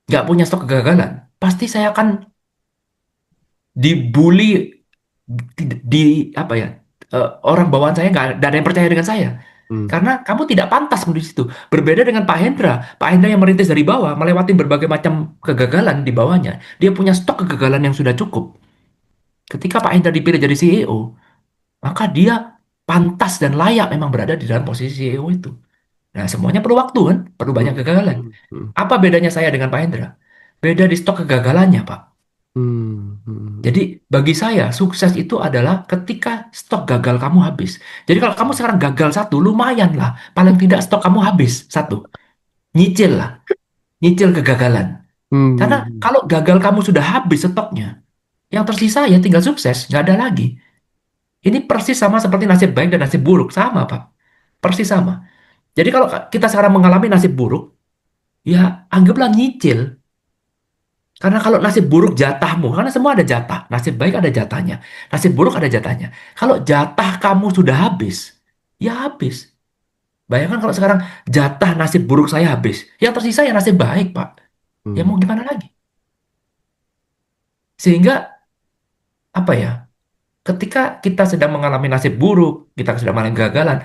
nggak punya stok kegagalan, pasti saya akan dibully di apa ya, orang bawaan saya nggak ada yang percaya dengan saya. Hmm. Karena kamu tidak pantas menuju situ. Berbeda dengan Pak Hendra. Pak Hendra yang merintis dari bawah, melewati berbagai macam kegagalan di bawahnya. Dia punya stok kegagalan yang sudah cukup. Ketika Pak Hendra dipilih jadi CEO, maka dia pantas dan layak memang berada di dalam posisi CEO itu. Nah, semuanya perlu waktu kan? Perlu banyak Hmm. kegagalan. Hmm. Hmm. Apa bedanya saya dengan Pak Hendra? Beda di stok kegagalannya, Pak. Hmm. Jadi, Hmm. bagi saya, sukses itu adalah ketika stok gagal kamu habis. Jadi, kalau kamu sekarang gagal satu, lumayan lah. Paling tidak stok kamu habis satu. Nyicil lah. Nyicil kegagalan. Karena Hmm. kalau gagal kamu sudah habis stoknya, yang tersisa ya tinggal sukses. Nggak ada lagi. Ini persis sama seperti nasib baik dan nasib buruk. Sama, Pak. Persis sama. Jadi, kalau kita sekarang mengalami nasib buruk, ya anggaplah nyicil. Karena kalau nasib buruk jatahmu, karena semua ada jatah. Nasib baik ada jatahnya. Nasib buruk ada jatahnya. Kalau jatah kamu sudah habis, ya habis. Bayangkan kalau sekarang jatah nasib buruk saya habis. Yang tersisa ya nasib baik, Pak. Ya Hmm. mau gimana lagi? Sehingga, apa ya, ketika kita sedang mengalami nasib buruk, kita sedang mengalami kegagalan,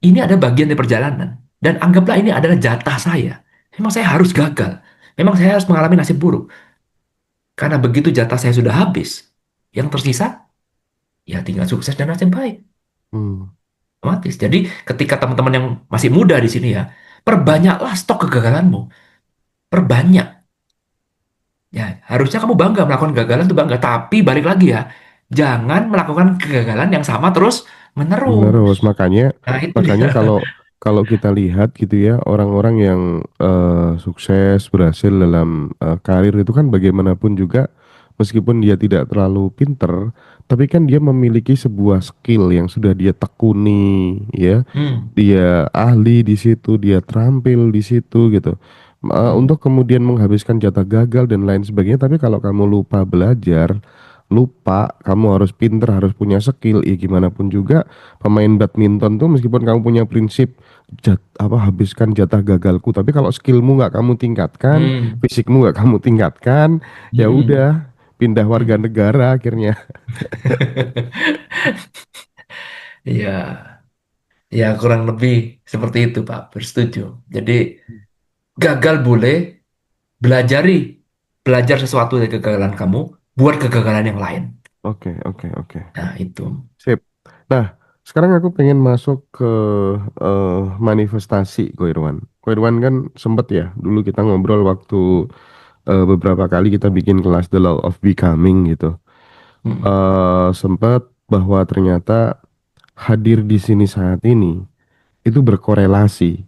ini ada bagian dari perjalanan. Dan anggaplah ini adalah jatah saya. Memang saya harus gagal. Memang saya harus mengalami nasib buruk. Karena begitu jatah saya sudah habis, yang tersisa ya tinggal sukses dan nasib baik. Hmm. Otomatis. Jadi ketika teman-teman yang masih muda di sini ya, perbanyaklah stok kegagalanmu. Perbanyak. Ya, harusnya kamu bangga melakukan kegagalan itu bangga. Tapi balik lagi ya, jangan melakukan kegagalan yang sama terus menerus. Terus makanya Nah, itu dia. makanya kalau kalau kita lihat gitu ya orang-orang yang sukses berhasil dalam karir itu kan bagaimanapun juga meskipun dia tidak terlalu pinter tapi kan dia memiliki sebuah skill yang sudah dia tekuni ya, Hmm. dia ahli di situ, dia terampil di situ gitu. Hmm. Untuk kemudian menghabiskan jatah gagal dan lain sebagainya. Tapi kalau kamu lupa belajar, lupa kamu harus pinter, harus punya skill, ya gimana pun juga pemain badminton tuh meskipun kamu punya prinsip habiskan jatah gagalku, tapi kalau skillmu nggak kamu tingkatkan, Hmm. fisikmu nggak kamu tingkatkan, ya Hmm. udah pindah warga Hmm. negara akhirnya. Ya, ya kurang lebih seperti itu, Pak. Bersetuju. Jadi gagal boleh, belajari, belajar sesuatu dari kegagalan kamu, buat kegagalan yang lain. Oke, oke, oke. Nah, itu. Sip. Nah, sekarang aku pengen masuk ke manifestasi, Ko Irwan. Ko Irwan kan sempet ya, dulu kita ngobrol waktu beberapa kali kita bikin kelas The Law of Becoming gitu. Mm-mm. Sempat bahwa ternyata hadir di sini saat ini itu berkorelasi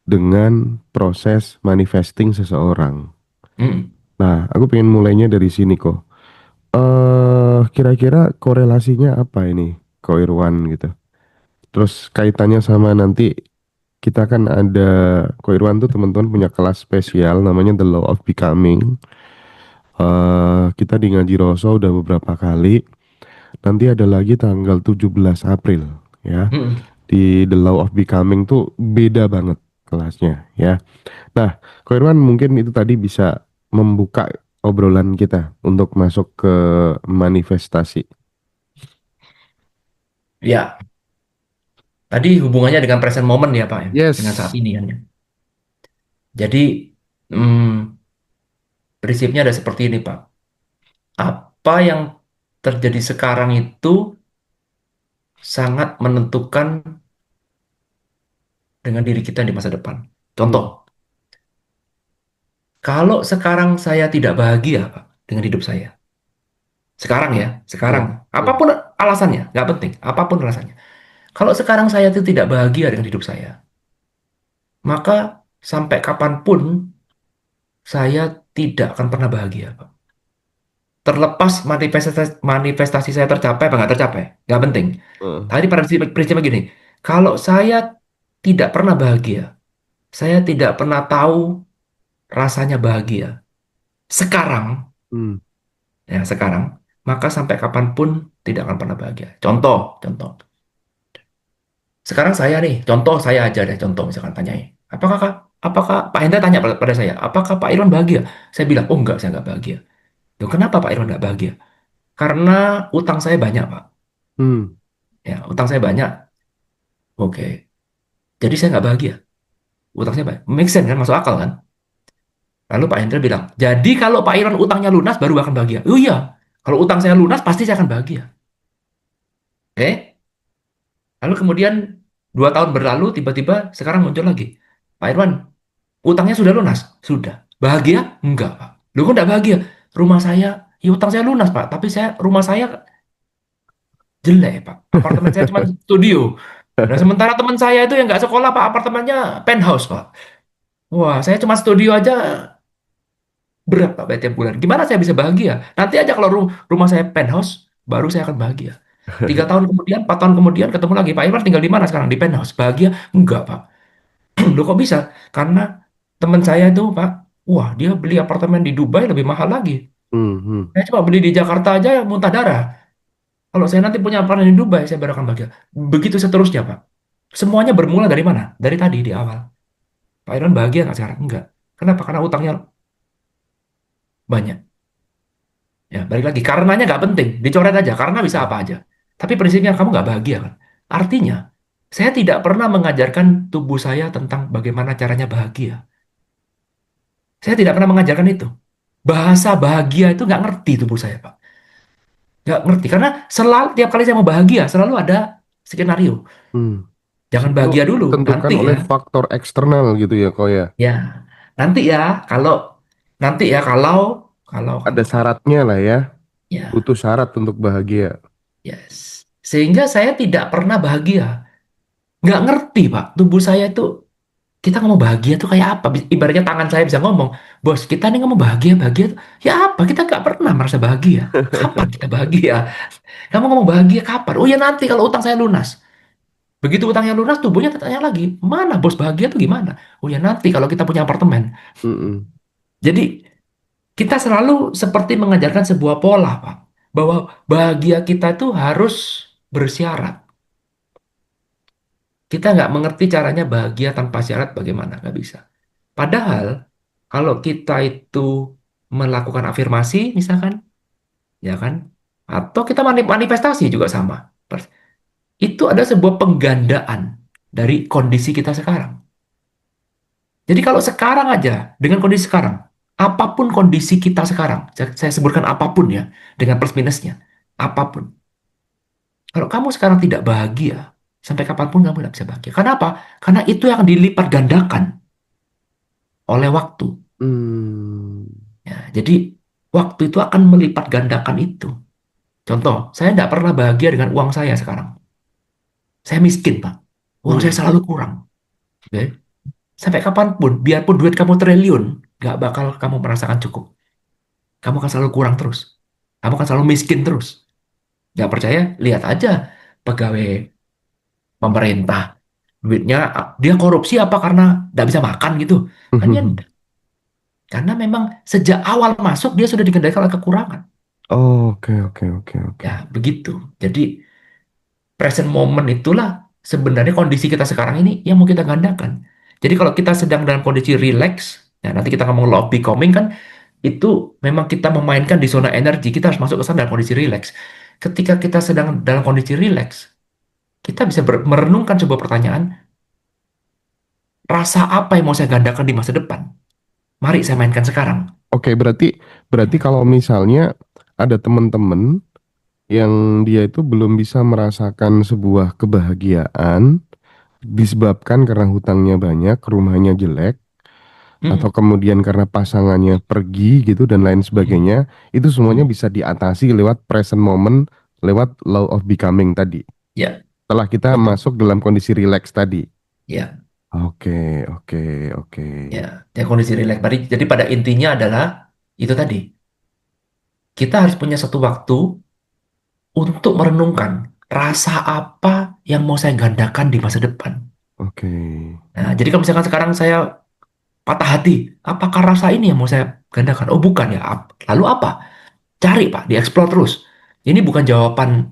dengan proses manifesting seseorang. Mm-mm. Nah, aku pengen mulainya dari sini kok. Kira-kira korelasinya apa ini, Ko Irwan gitu? Terus kaitannya sama nanti kita kan ada Ko Irwan tuh teman-teman punya kelas spesial namanya The Law of Becoming. Kita di Ngaji Roso udah beberapa kali. Nanti ada lagi tanggal 17 April ya. Mm-mm. Di The Law of Becoming tuh beda banget. kelasnya ya. Nah, Ko Irwan mungkin itu tadi bisa membuka obrolan kita untuk masuk ke manifestasi. Ya, tadi hubungannya dengan present moment ya Pak ya, dengan saat Yes. ini kan ya. Jadi hmm, prinsipnya ada seperti ini Pak. Apa yang terjadi sekarang itu sangat menentukan dengan diri kita di masa depan. Hmm. Contoh, kalau sekarang saya tidak bahagia Pak dengan hidup saya, sekarang ya, sekarang, Ya, ya. apapun alasannya, nggak penting, apapun alasannya. Kalau sekarang saya itu tidak bahagia dengan hidup saya, maka sampai kapanpun saya tidak akan pernah bahagia, Pak. Terlepas manifestasi saya tercapai apa nggak tercapai, nggak penting. Eh, Tadi prinsipnya gini, kalau saya tidak pernah bahagia, saya tidak pernah tahu rasanya bahagia. Sekarang, hmm. ya sekarang, maka sampai kapanpun tidak akan pernah bahagia. Contoh, contoh. Sekarang saya nih, contoh saya aja deh, contoh misalkan tanyain, apakah Pak Hendra tanya pada saya, apakah Pak Irwan bahagia? Saya bilang, oh enggak, saya enggak bahagia. Loh, kenapa Pak Irwan enggak bahagia? Karena utang saya banyak, Pak. Hmm. Ya, utang saya banyak. Oke, jadi saya enggak bahagia. Utang saya banyak. Make sense kan, masuk akal kan? Lalu Pak Hendra bilang, jadi kalau Pak Irwan utangnya lunas baru akan bahagia. Oh iya, kalau utang saya lunas pasti saya akan bahagia. Oke? Lalu kemudian 2 tahun berlalu, tiba-tiba sekarang muncul lagi. Pak Irwan, utangnya sudah lunas? Sudah. Bahagia? Enggak, Pak. Lu kok enggak bahagia? Rumah saya, ya utang saya lunas, Pak. Tapi rumah saya jelek, Pak. Apartemen saya cuma studio. Nah, sementara teman saya itu yang nggak sekolah, Pak, apartemennya penthouse, Pak. Wah, saya cuma studio aja berat, Pak, bayar tiap bulan. Gimana saya bisa bahagia? Nanti aja kalau rumah saya penthouse, baru saya akan bahagia. 3 tahun kemudian, 4 tahun kemudian, ketemu lagi. Pak Iwan tinggal di mana sekarang? Di penthouse. Bahagia? Enggak, Pak. Loh kok bisa? Karena teman saya itu, Pak, wah dia beli apartemen di Dubai lebih mahal lagi. Hmm. Hmm. Saya coba beli di Jakarta aja muntah darah. Kalau saya nanti punya apartemen di Dubai, saya baru akan bahagia. Begitu seterusnya, Pak. Semuanya bermula dari mana? Dari tadi, di awal. Pak Irwan bahagia nggak sekarang? Enggak. Kenapa? Karena utangnya banyak. Ya, balik lagi. Karenanya nggak penting. Dicoret aja. Karena bisa apa aja. Tapi prinsipnya kamu nggak bahagia, kan? Artinya, saya tidak pernah mengajarkan tubuh saya tentang bagaimana caranya bahagia. Saya tidak pernah mengajarkan itu. Bahasa bahagia itu nggak ngerti tubuh saya, Pak. Nggak ngerti. Karena selalu, tiap kali saya mau bahagia, selalu ada skenario. Hmm. Jangan Selalu bahagia dulu, ditentukan nanti oleh ya. faktor eksternal gitu ya, kok ya. Ya, nanti ya, kalau, nanti ya, Ada kalau. syaratnya lah ya. Ya, Butuh syarat untuk bahagia. yes. Sehingga saya tidak pernah bahagia. Nggak ngerti, Pak. Tubuh saya itu, kita ngomong bahagia tuh kayak apa? Ibaratnya tangan saya bisa ngomong, bos, kita nih ngomong bahagia, bahagia tuh, ya apa? Kita nggak pernah merasa bahagia. Kapan kita bahagia? Kamu ngomong bahagia kapan? Oh ya nanti kalau utang saya lunas. Begitu utangnya lunas, tubuhnya tanya lagi, mana bos bahagia tuh gimana? Oh ya nanti kalau kita punya apartemen. Mm-mm. Jadi kita selalu seperti mengajarkan sebuah pola, Pak. Bahwa bahagia kita itu harus bersyarat. Kita nggak mengerti caranya bahagia tanpa syarat bagaimana, nggak bisa. Padahal, kalau kita itu melakukan afirmasi, misalkan, ya kan, atau kita manifestasi juga sama. Itu ada sebuah penggandaan dari kondisi kita sekarang. Jadi kalau sekarang aja, dengan kondisi sekarang, apapun kondisi kita sekarang, saya sebutkan apapun ya, dengan plus minusnya, apapun. Kalau kamu sekarang tidak bahagia, sampai kapanpun kamu tidak bisa bahagia. Kenapa? Karena itu yang dilipat gandakan oleh waktu. Hmm. Ya, jadi waktu itu akan melipat gandakan itu. Contoh, saya tidak pernah bahagia dengan uang saya sekarang. Saya miskin, Pak. Uang saya Hmm. selalu kurang. Oke? Sampai kapanpun, biarpun duit kamu triliun, nggak bakal kamu merasakan cukup. Kamu akan selalu kurang terus. Kamu akan selalu miskin terus. Nggak percaya? Lihat aja pegawai pemerintah. Duitnya, dia korupsi apa karena nggak bisa makan gitu. Kan ya enggak. Karena memang sejak awal masuk, dia sudah dikendalikan oleh kekurangan. Oke, oke, oke, oke. Ya, begitu. Jadi, present moment itulah sebenarnya kondisi kita sekarang ini yang mau kita gandakan. Jadi kalau kita sedang dalam kondisi relax, ya nanti kita ngomong law of becoming kan, itu memang kita memainkan di zona energi, kita harus masuk ke sana dalam kondisi relax. Ketika kita sedang dalam kondisi relax, kita bisa merenungkan sebuah pertanyaan, rasa apa yang mau saya gandakan di masa depan? Mari saya mainkan sekarang. Oke, berarti berarti kalau misalnya ada teman-teman yang dia itu belum bisa merasakan sebuah kebahagiaan disebabkan karena hutangnya banyak, rumahnya jelek, atau Hmm, kemudian karena pasangannya pergi gitu dan lain hmm, sebagainya, itu semuanya hmm. bisa diatasi lewat present moment, lewat law of becoming tadi. Ya, Setelah kita betul. masuk dalam kondisi relax tadi. Ya, Oke, oke, oke. ya. Ya kondisi relax. Jadi pada intinya adalah itu tadi. Kita harus punya satu waktu untuk merenungkan rasa apa yang mau saya gandakan di masa depan. Oke. Nah, jadi kalau misalkan sekarang saya patah hati, apakah rasa ini yang mau saya gandakan? Oh, bukan ya. Lalu apa? Cari, Pak, dieksplor terus. Ini bukan jawaban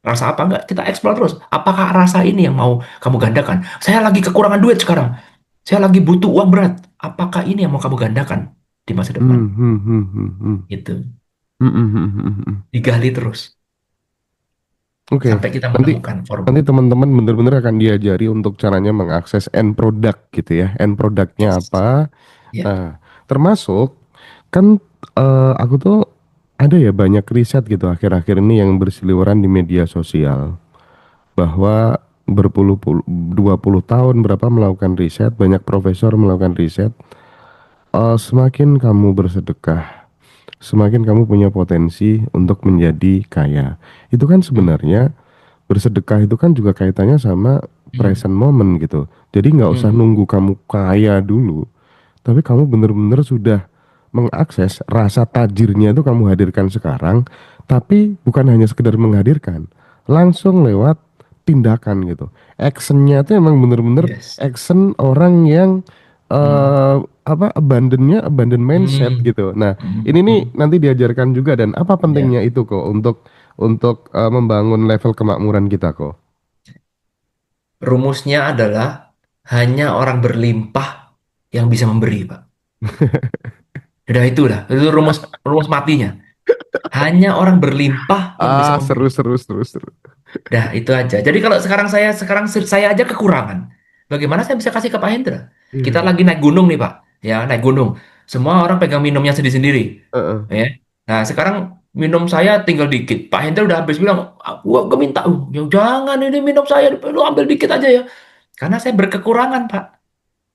rasa apa enggak, kita eksplor terus. Apakah rasa ini yang mau kamu gandakan? Saya lagi kekurangan duit sekarang. Saya lagi butuh uang berat. Apakah ini yang mau kamu gandakan di masa depan? Hmm, hmm, hmm, hmm, hmm. Gitu. Hmm, hmm, hmm, hmm, hmm. Digali terus Oke, sampai kita nanti menemukan nanti formula. teman-teman benar-benar akan diajari untuk caranya mengakses end product gitu ya. End productnya Yes. apa? Ya. Nah, termasuk kan aku tuh ada ya banyak riset gitu akhir-akhir ini yang berseliweran di media sosial bahwa berpuluh-puluh 20 tahun berapa melakukan riset, banyak profesor melakukan riset, semakin kamu bersedekah, semakin kamu punya potensi untuk menjadi kaya. Itu kan Hmm. sebenarnya bersedekah itu kan juga kaitannya sama Hmm. present moment gitu. Jadi nggak usah Hmm. nunggu kamu kaya dulu, tapi kamu bener-bener sudah mengakses rasa tajirnya itu kamu hadirkan sekarang, tapi bukan hanya sekedar menghadirkan, langsung lewat tindakan gitu. Actionnya itu emang bener-bener Yes. action orang yang Hmm. eh abandon mindset Hmm. gitu. Nah, Hmm. ini nih Hmm. nanti diajarkan juga dan apa Ya. pentingnya itu kok untuk membangun level kemakmuran kita kok. Rumusnya adalah hanya orang berlimpah yang bisa memberi, Pak. Udah itulah, itu rumus rumus matinya. Hanya orang berlimpah yang bisa Ah, memberi. seru seru seru seru. Dah, itu aja. Jadi kalau sekarang saya aja kekurangan. Bagaimana saya bisa kasih ke Pak Hendra? Kita Iya. lagi naik gunung nih, Pak. Ya, naik gunung. Semua orang pegang minumnya sendiri-sendiri. Heeh. Ya. Nah, sekarang minum saya tinggal dikit. Pak Hendra udah habis bilang, gua minta, ya jangan ini minum saya, lu ambil dikit aja ya. Karena saya berkekurangan, Pak.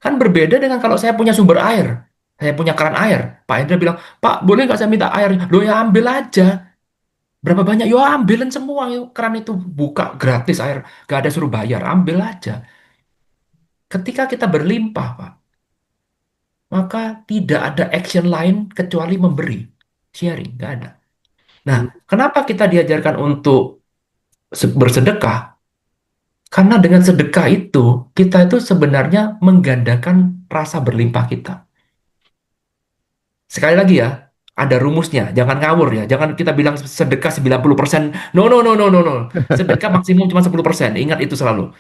Kan berbeda dengan kalau saya punya sumber air. Saya punya keran air. Pak Hendra bilang, Pak, boleh nggak saya minta air? Lo ya ambil aja. Berapa banyak? Yo ambilin semua. Yuk. Keran itu buka gratis air. Gak ada suruh bayar. Ambil aja. Ketika kita berlimpah, Pak, maka tidak ada action lain kecuali memberi. Sharing. Gak ada. Nah, Hmm. kenapa kita diajarkan untuk bersedekah? Karena dengan sedekah itu, kita itu sebenarnya menggandakan rasa berlimpah kita. Sekali lagi ya, ada rumusnya. Jangan ngawur ya. Jangan kita bilang sedekah 90%. No, no, no, no, no, no. Sedekah maksimum cuma 10%. Ingat itu selalu.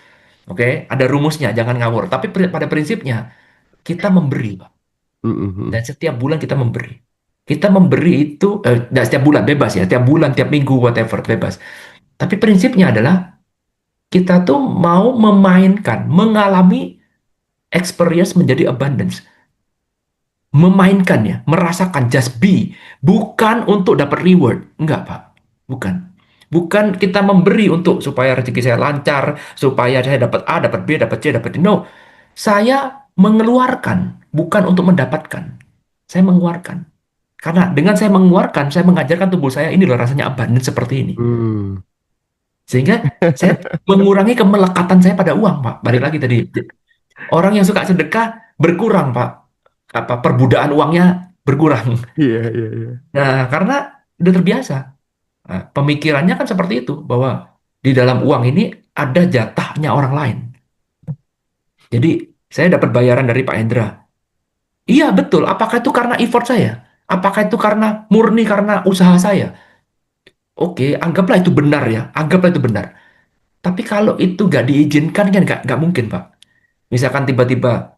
Oke, ada rumusnya, jangan ngawur. Tapi pada prinsipnya, kita memberi, Pak. Mm-mm. Dan setiap bulan kita memberi. Kita memberi itu, nggak setiap bulan, bebas ya. Tiap bulan, tiap minggu, whatever, bebas. Tapi prinsipnya adalah, kita tuh mau memainkan, mengalami experience menjadi abundance. Memainkan ya, merasakan just be. Bukan untuk dapat reward. Enggak, Pak. Bukan. Bukan kita memberi untuk supaya rezeki saya lancar, supaya saya dapat A, dapat B, dapat C, dapat D. No. Saya mengeluarkan, bukan untuk mendapatkan. Saya mengeluarkan. Karena dengan saya mengeluarkan, saya mengajarkan tubuh saya ini loh rasanya abundance seperti ini. Hmm. Sehingga saya mengurangi kemelekatan saya pada uang, Pak. Balik lagi tadi. Orang yang suka sedekah berkurang, Pak. Apa perbudakan uangnya berkurang. Iya, iya, iya. Nah, karena udah terbiasa. Nah, pemikirannya kan seperti itu bahwa di dalam uang ini ada jatahnya orang lain. Jadi saya dapat bayaran dari Pak Hendra. Iya, betul. Apakah itu karena effort saya? Apakah itu karena murni karena usaha saya? Oke, anggaplah itu benar ya. Anggaplah itu benar. Tapi kalau itu nggak diizinkan kan nggak mungkin, Pak. Misalkan tiba-tiba.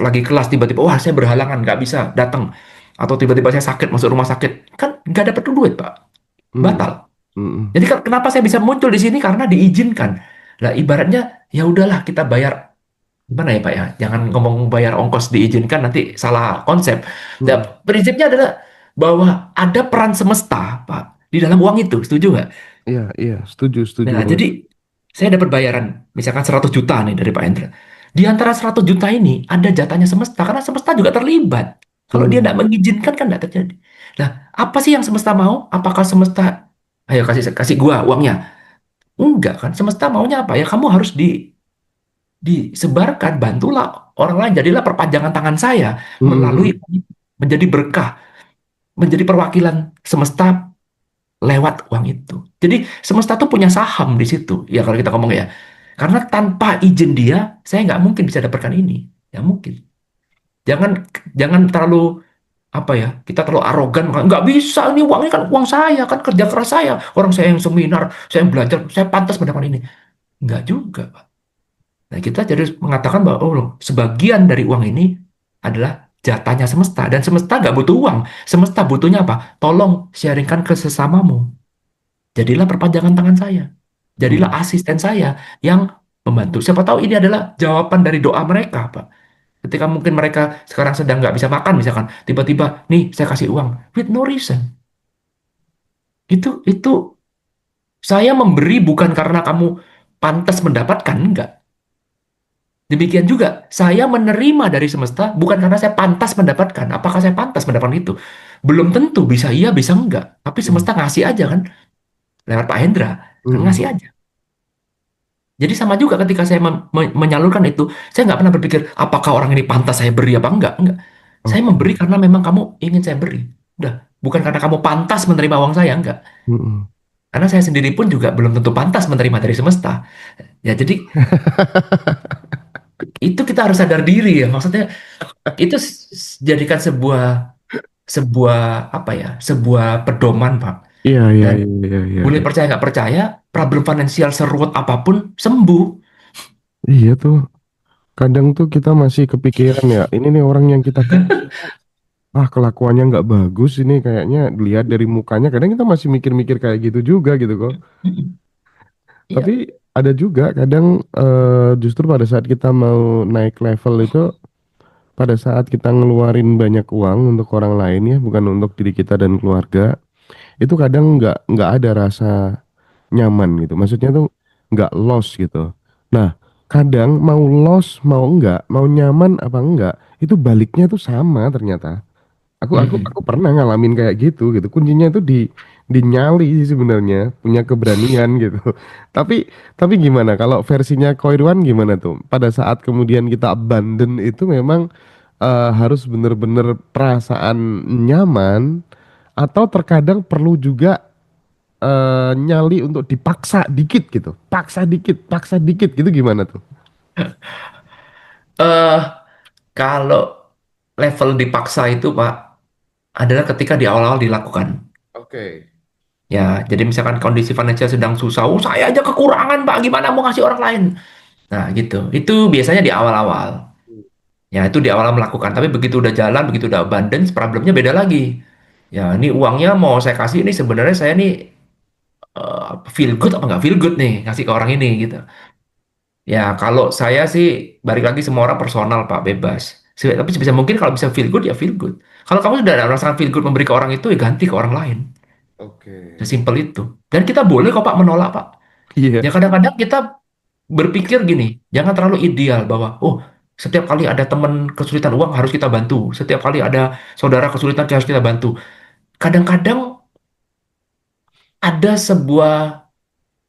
lagi kelas tiba-tiba, wah saya berhalangan nggak bisa datang, atau tiba-tiba saya sakit masuk rumah sakit, kan nggak dapat duit Pak, Mm, batal. mm, Jadi kan kenapa saya bisa muncul di sini, karena diizinkan. Lah ibaratnya ya udahlah kita bayar, gimana ya Pak ya, jangan ngomong bayar ongkos diizinkan nanti salah konsep. Nah, mm. prinsipnya adalah bahwa ada peran semesta Pak di dalam uang itu, setuju nggak? Iya, iya, setuju, setuju Nah, banget. jadi saya dapat bayaran misalkan 100 juta nih dari Pak Hendra. Di antara 100 juta ini ada jatahnya semesta, karena semesta juga terlibat. Kalau dia tidak Mm, mengizinkan kan tidak terjadi. Nah, apa sih yang semesta mau? Apakah semesta, ayo kasih kasih gua uangnya? Enggak kan? Semesta maunya apa? Ya kamu harus disebarkan, bantulah orang lain, jadilah perpanjangan tangan saya mm, melalui menjadi berkah, menjadi perwakilan semesta lewat uang itu. Jadi semesta tuh punya saham di situ, ya kalau kita ngomong ya. Karena tanpa izin dia, saya nggak mungkin bisa dapatkan ini. Ya mungkin. Jangan jangan terlalu apa ya, kita terlalu arogan, nggak bisa, ini uangnya kan uang saya, kan kerja keras saya, orang saya yang seminar, saya yang belajar, saya pantas mendapat ini. Nggak juga, Pak. Nah, kita jadi mengatakan bahwa oh, loh, sebagian dari uang ini adalah jatahnya semesta, dan semesta nggak butuh uang. Semesta butuhnya apa? Tolong sharingkan ke sesamamu. Jadilah perpanjangan tangan saya. Jadilah mm, asisten saya yang membantu. Siapa tahu ini adalah jawaban dari doa mereka, Pak. Ketika mungkin mereka sekarang sedang nggak bisa makan, misalkan, tiba-tiba, nih saya kasih uang, with no reason. Itu saya memberi bukan karena kamu pantas mendapatkan, enggak. Demikian juga, saya menerima dari semesta bukan karena saya pantas mendapatkan. Apakah saya pantas mendapatkan itu? Belum tentu, bisa iya, bisa enggak. Tapi mm, semesta ngasih aja kan, lewat Pak Hendra, kan ngasih mm, aja. Jadi sama juga ketika saya menyalurkan itu, saya nggak pernah berpikir apakah orang ini pantas saya beri apa enggak. Enggak. Saya oke. memberi karena memang kamu ingin saya beri. Udah, bukan karena kamu pantas menerima uang saya, enggak. Mm, Karena saya sendiri pun juga belum tentu pantas menerima dari semesta. Ya, jadi itu kita harus sadar diri ya. Maksudnya itu jadikan sebuah sebuah apa ya? Sebuah pedoman, Pak. Iya, iya, Dan iya, iya, iya, boleh iya. percaya nggak percaya, problem finansial seruat apapun sembuh. Iya tuh, kadang tuh kita masih kepikiran ya, ini nih orang yang kita kasih kok, ah kelakuannya nggak bagus ini kayaknya dilihat dari mukanya. Kadang kita masih mikir-mikir kayak gitu juga gitu kok. Tapi Iya. ada juga kadang justru pada saat kita mau naik level itu, pada saat kita ngeluarin banyak uang untuk orang lain ya, bukan untuk diri kita dan keluarga, itu kadang nggak ada rasa nyaman gitu. Maksudnya tuh nggak loss gitu. Nah, kadang mau loss mau enggak, mau nyaman apa enggak, itu baliknya tuh sama ternyata. Aku pernah ngalamin kayak gitu. Kuncinya itu di nyali sih sebenarnya, punya keberanian gitu. Tapi tapi gimana kalau versinya Koirwan gimana tuh? Pada saat kemudian kita abandon itu memang harus bener-bener perasaan nyaman atau terkadang perlu juga nyali untuk dipaksa dikit gitu. Paksa dikit gitu gimana tuh? eh Kalau level dipaksa itu, Pak, adalah ketika di awal-awal dilakukan. Oke. Ya, jadi misalkan kondisi finansial sedang susah, oh saya aja kekurangan, Pak, gimana mau ngasih orang lain? Nah, gitu. Itu biasanya di awal-awal. Ya, itu di awal melakukan. Tapi begitu udah jalan, begitu udah abundance, problemnya beda lagi. Ya, ini uangnya mau saya kasih, ini sebenarnya saya nih feel good apa nggak feel good nih, ngasih ke orang ini, gitu. Ya, kalau saya sih, balik lagi semua orang personal, Pak, bebas. Tapi sebisa mungkin kalau bisa feel good, ya feel good. Kalau kamu sudah ada merasakan feel good memberi ke orang itu, ya ganti ke orang lain. Oke. Sesimpel itu. Dan kita boleh kok, Pak, menolak, Pak. Iya. Ya, kadang-kadang kita berpikir gini, jangan terlalu ideal bahwa, oh, setiap kali ada teman kesulitan uang harus kita bantu. Setiap kali ada saudara kesulitan harus kita bantu. Kadang-kadang ada sebuah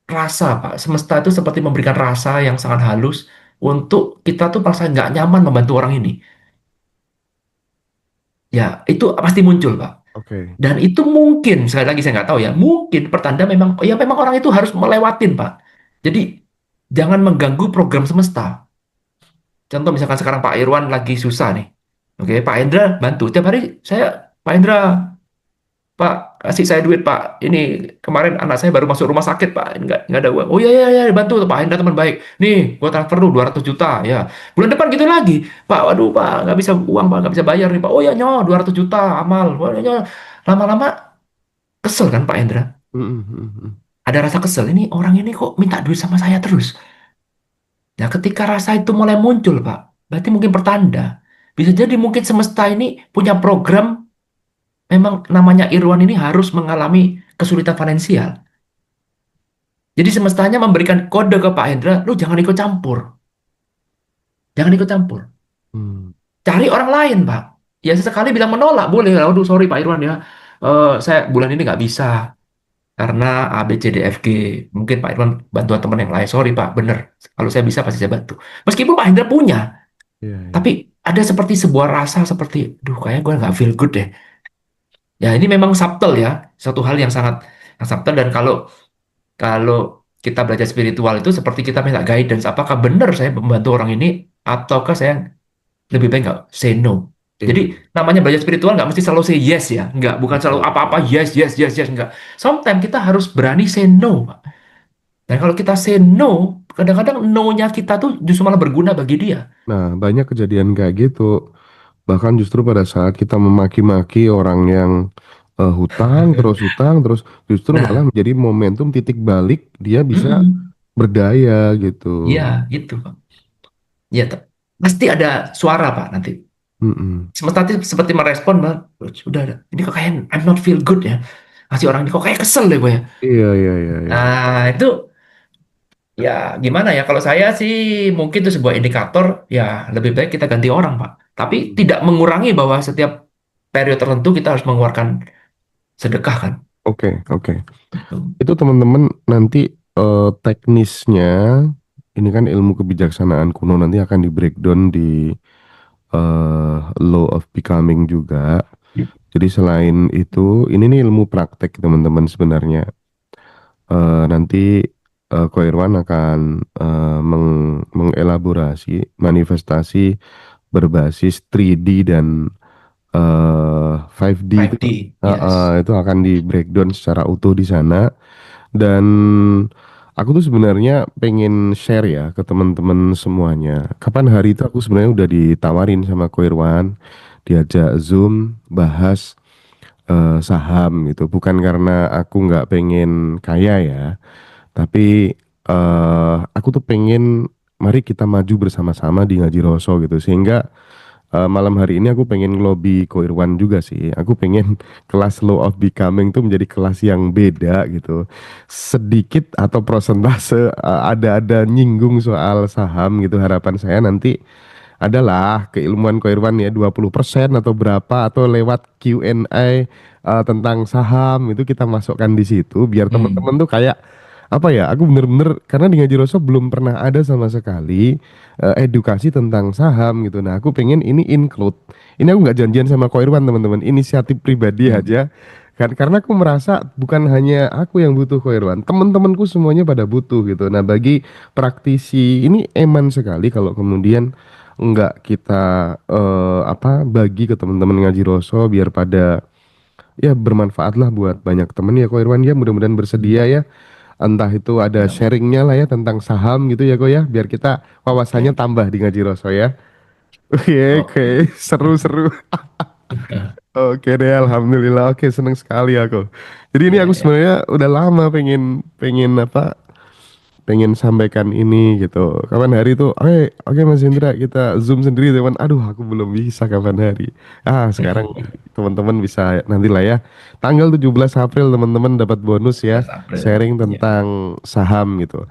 rasa, Pak. Semesta itu seperti memberikan rasa yang sangat halus untuk kita tuh merasa nggak nyaman membantu orang ini. Ya, itu pasti muncul, Pak. Oke. Dan itu mungkin, sekali lagi saya nggak tahu ya, mungkin pertanda memang, ya memang orang itu harus melewatin, Pak. Jadi, jangan mengganggu program semesta. Contoh misalkan sekarang Pak Irwan lagi susah nih. Oke, Pak Hendra bantu. Tiap hari saya, Pak Hendra, Pak, kasih saya duit Pak. Ini kemarin anak saya baru masuk rumah sakit Pak. Ini nggak ada uang. Oh iya iya iya bantu Pak Hendra teman baik. Nih gua transfer dulu 200 juta ya. Bulan depan gitu lagi. Pak waduh Pak nggak bisa uang Pak nggak bisa bayar nih Pak. Oh iya nyo 200 juta amal. Wah, nyo. Lama-lama kesel kan Pak Hendra. Mm, mm, mm. Ada rasa kesel. Ini orang ini kok minta duit sama saya terus. Nah ketika rasa itu mulai muncul Pak. Berarti mungkin pertanda. Bisa jadi mungkin semesta ini punya program memang namanya Irwan ini harus mengalami kesulitan finansial. Jadi semestanya memberikan kode ke Pak Hendra, lu jangan ikut campur. Jangan ikut campur. Hmm. Cari orang lain, Pak. Ya sesekali bilang menolak, boleh. Aduh, sorry Pak Irwan ya. Saya bulan ini nggak bisa. Karena A, B, C, D, F, G. Mungkin Pak Irwan bantuan teman yang lain. Sorry Pak, bener. Kalau saya bisa, pasti saya bantu. Meskipun Pak Hendra punya. Iya, iya. Tapi ada seperti sebuah rasa seperti, duh kayaknya gue nggak feel good deh. Ya ini memang subtle ya. Suatu hal yang sangat yang subtle. Dan kalau kalau kita belajar spiritual itu seperti kita minta guidance. Apakah benar saya membantu orang ini ataukah saya lebih baik nggak say no. Jadi Iya. namanya belajar spiritual nggak mesti selalu say yes ya. Nggak, bukan selalu Betul, apa-apa betul. yes, yes, yes, yes. Nggak. Sometimes kita harus berani say no, Pak. Dan kalau kita say no, kadang-kadang no-nya kita tuh justru malah berguna bagi dia. Nah, banyak kejadian kayak gitu. Bahkan justru pada saat kita memaki-maki orang yang hutang terus justru malah Nah, menjadi momentum titik balik dia bisa mm-mm. berdaya gitu. Ya, gitu, Pak. Ya, pasti ada suara, Pak, nanti. Mm-mm. Semesta itu seperti merespon, Pak. Sudah, ini kok kayak I'm not feel good ya. Kasih orang ini kok kayak kesel deh gue ya. Iya, iya, iya, iya. Nah, itu ya gimana ya? Kalau saya sih mungkin itu sebuah indikator ya lebih baik kita ganti orang, Pak. Tapi Mm. tidak mengurangi bahwa setiap periode tertentu kita harus mengeluarkan sedekah kan. Oke, oke. Gitu. Itu teman-teman nanti teknisnya ini kan ilmu kebijaksanaan kuno nanti akan di breakdown di Law of Becoming juga. Jadi selain itu, ini nih ilmu praktek teman-teman sebenarnya. Nanti Ko Irwan akan mengelaborasi manifestasi berbasis 3D dan 5D itu, 5D, yes. itu akan di breakdown secara utuh di sana. Dan aku tuh sebenarnya pengen share ya ke teman-teman semuanya. Kapan hari itu aku sebenarnya udah ditawarin sama Ko Irwan, diajak Zoom bahas saham gitu. Bukan karena aku nggak pengen kaya ya, tapi aku tuh pengen mari kita maju bersama-sama di Ngaji Roso gitu. Sehingga malam hari ini aku pengen lobby Ko Irwan juga sih. Aku pengen kelas Law of Becoming tuh menjadi kelas yang beda gitu. Sedikit atau prosentase ada nyinggung soal saham gitu. Harapan saya nanti adalah keilmuan Ko Irwan ya 20% atau berapa atau lewat Q&A tentang saham itu kita masukkan di situ biar teman-teman Hmm. tuh kayak apa ya, aku bener-bener karena di Ngaji Roso belum pernah ada sama sekali edukasi tentang saham gitu. Nah, aku pengen ini include. Ini aku nggak janjian sama Ko Irwan teman-teman, inisiatif pribadi Hmm. aja. Kan karena aku merasa bukan hanya aku yang butuh Ko Irwan, teman-temanku semuanya pada butuh gitu. Nah, bagi praktisi ini eman sekali kalau kemudian nggak kita bagi ke teman-teman Ngaji Roso biar pada ya bermanfaat lah buat banyak temen ya Ko Irwan ya, mudah-mudahan bersedia ya, entah itu ada Ya, sharingnya lah ya tentang saham gitu ya Ko ya, biar kita wawasannya oke. tambah di Ngaji Roso ya. Oke, oke, Oke. seru-seru. Oke deh, alhamdulillah. Oke, seneng sekali aku. Jadi ini Ya, aku ya. sebenarnya udah lama pengen pengen apa pengen sampaikan ini gitu. Kapan hari itu, oke, oke Mas Indra, kita Zoom sendiri teman. Aduh, aku belum bisa kapan hari. Ah, sekarang teman-teman bisa nantilah ya. Tanggal 17 April teman-teman dapat bonus ya, 11 April. sharing Ya. tentang saham gitu.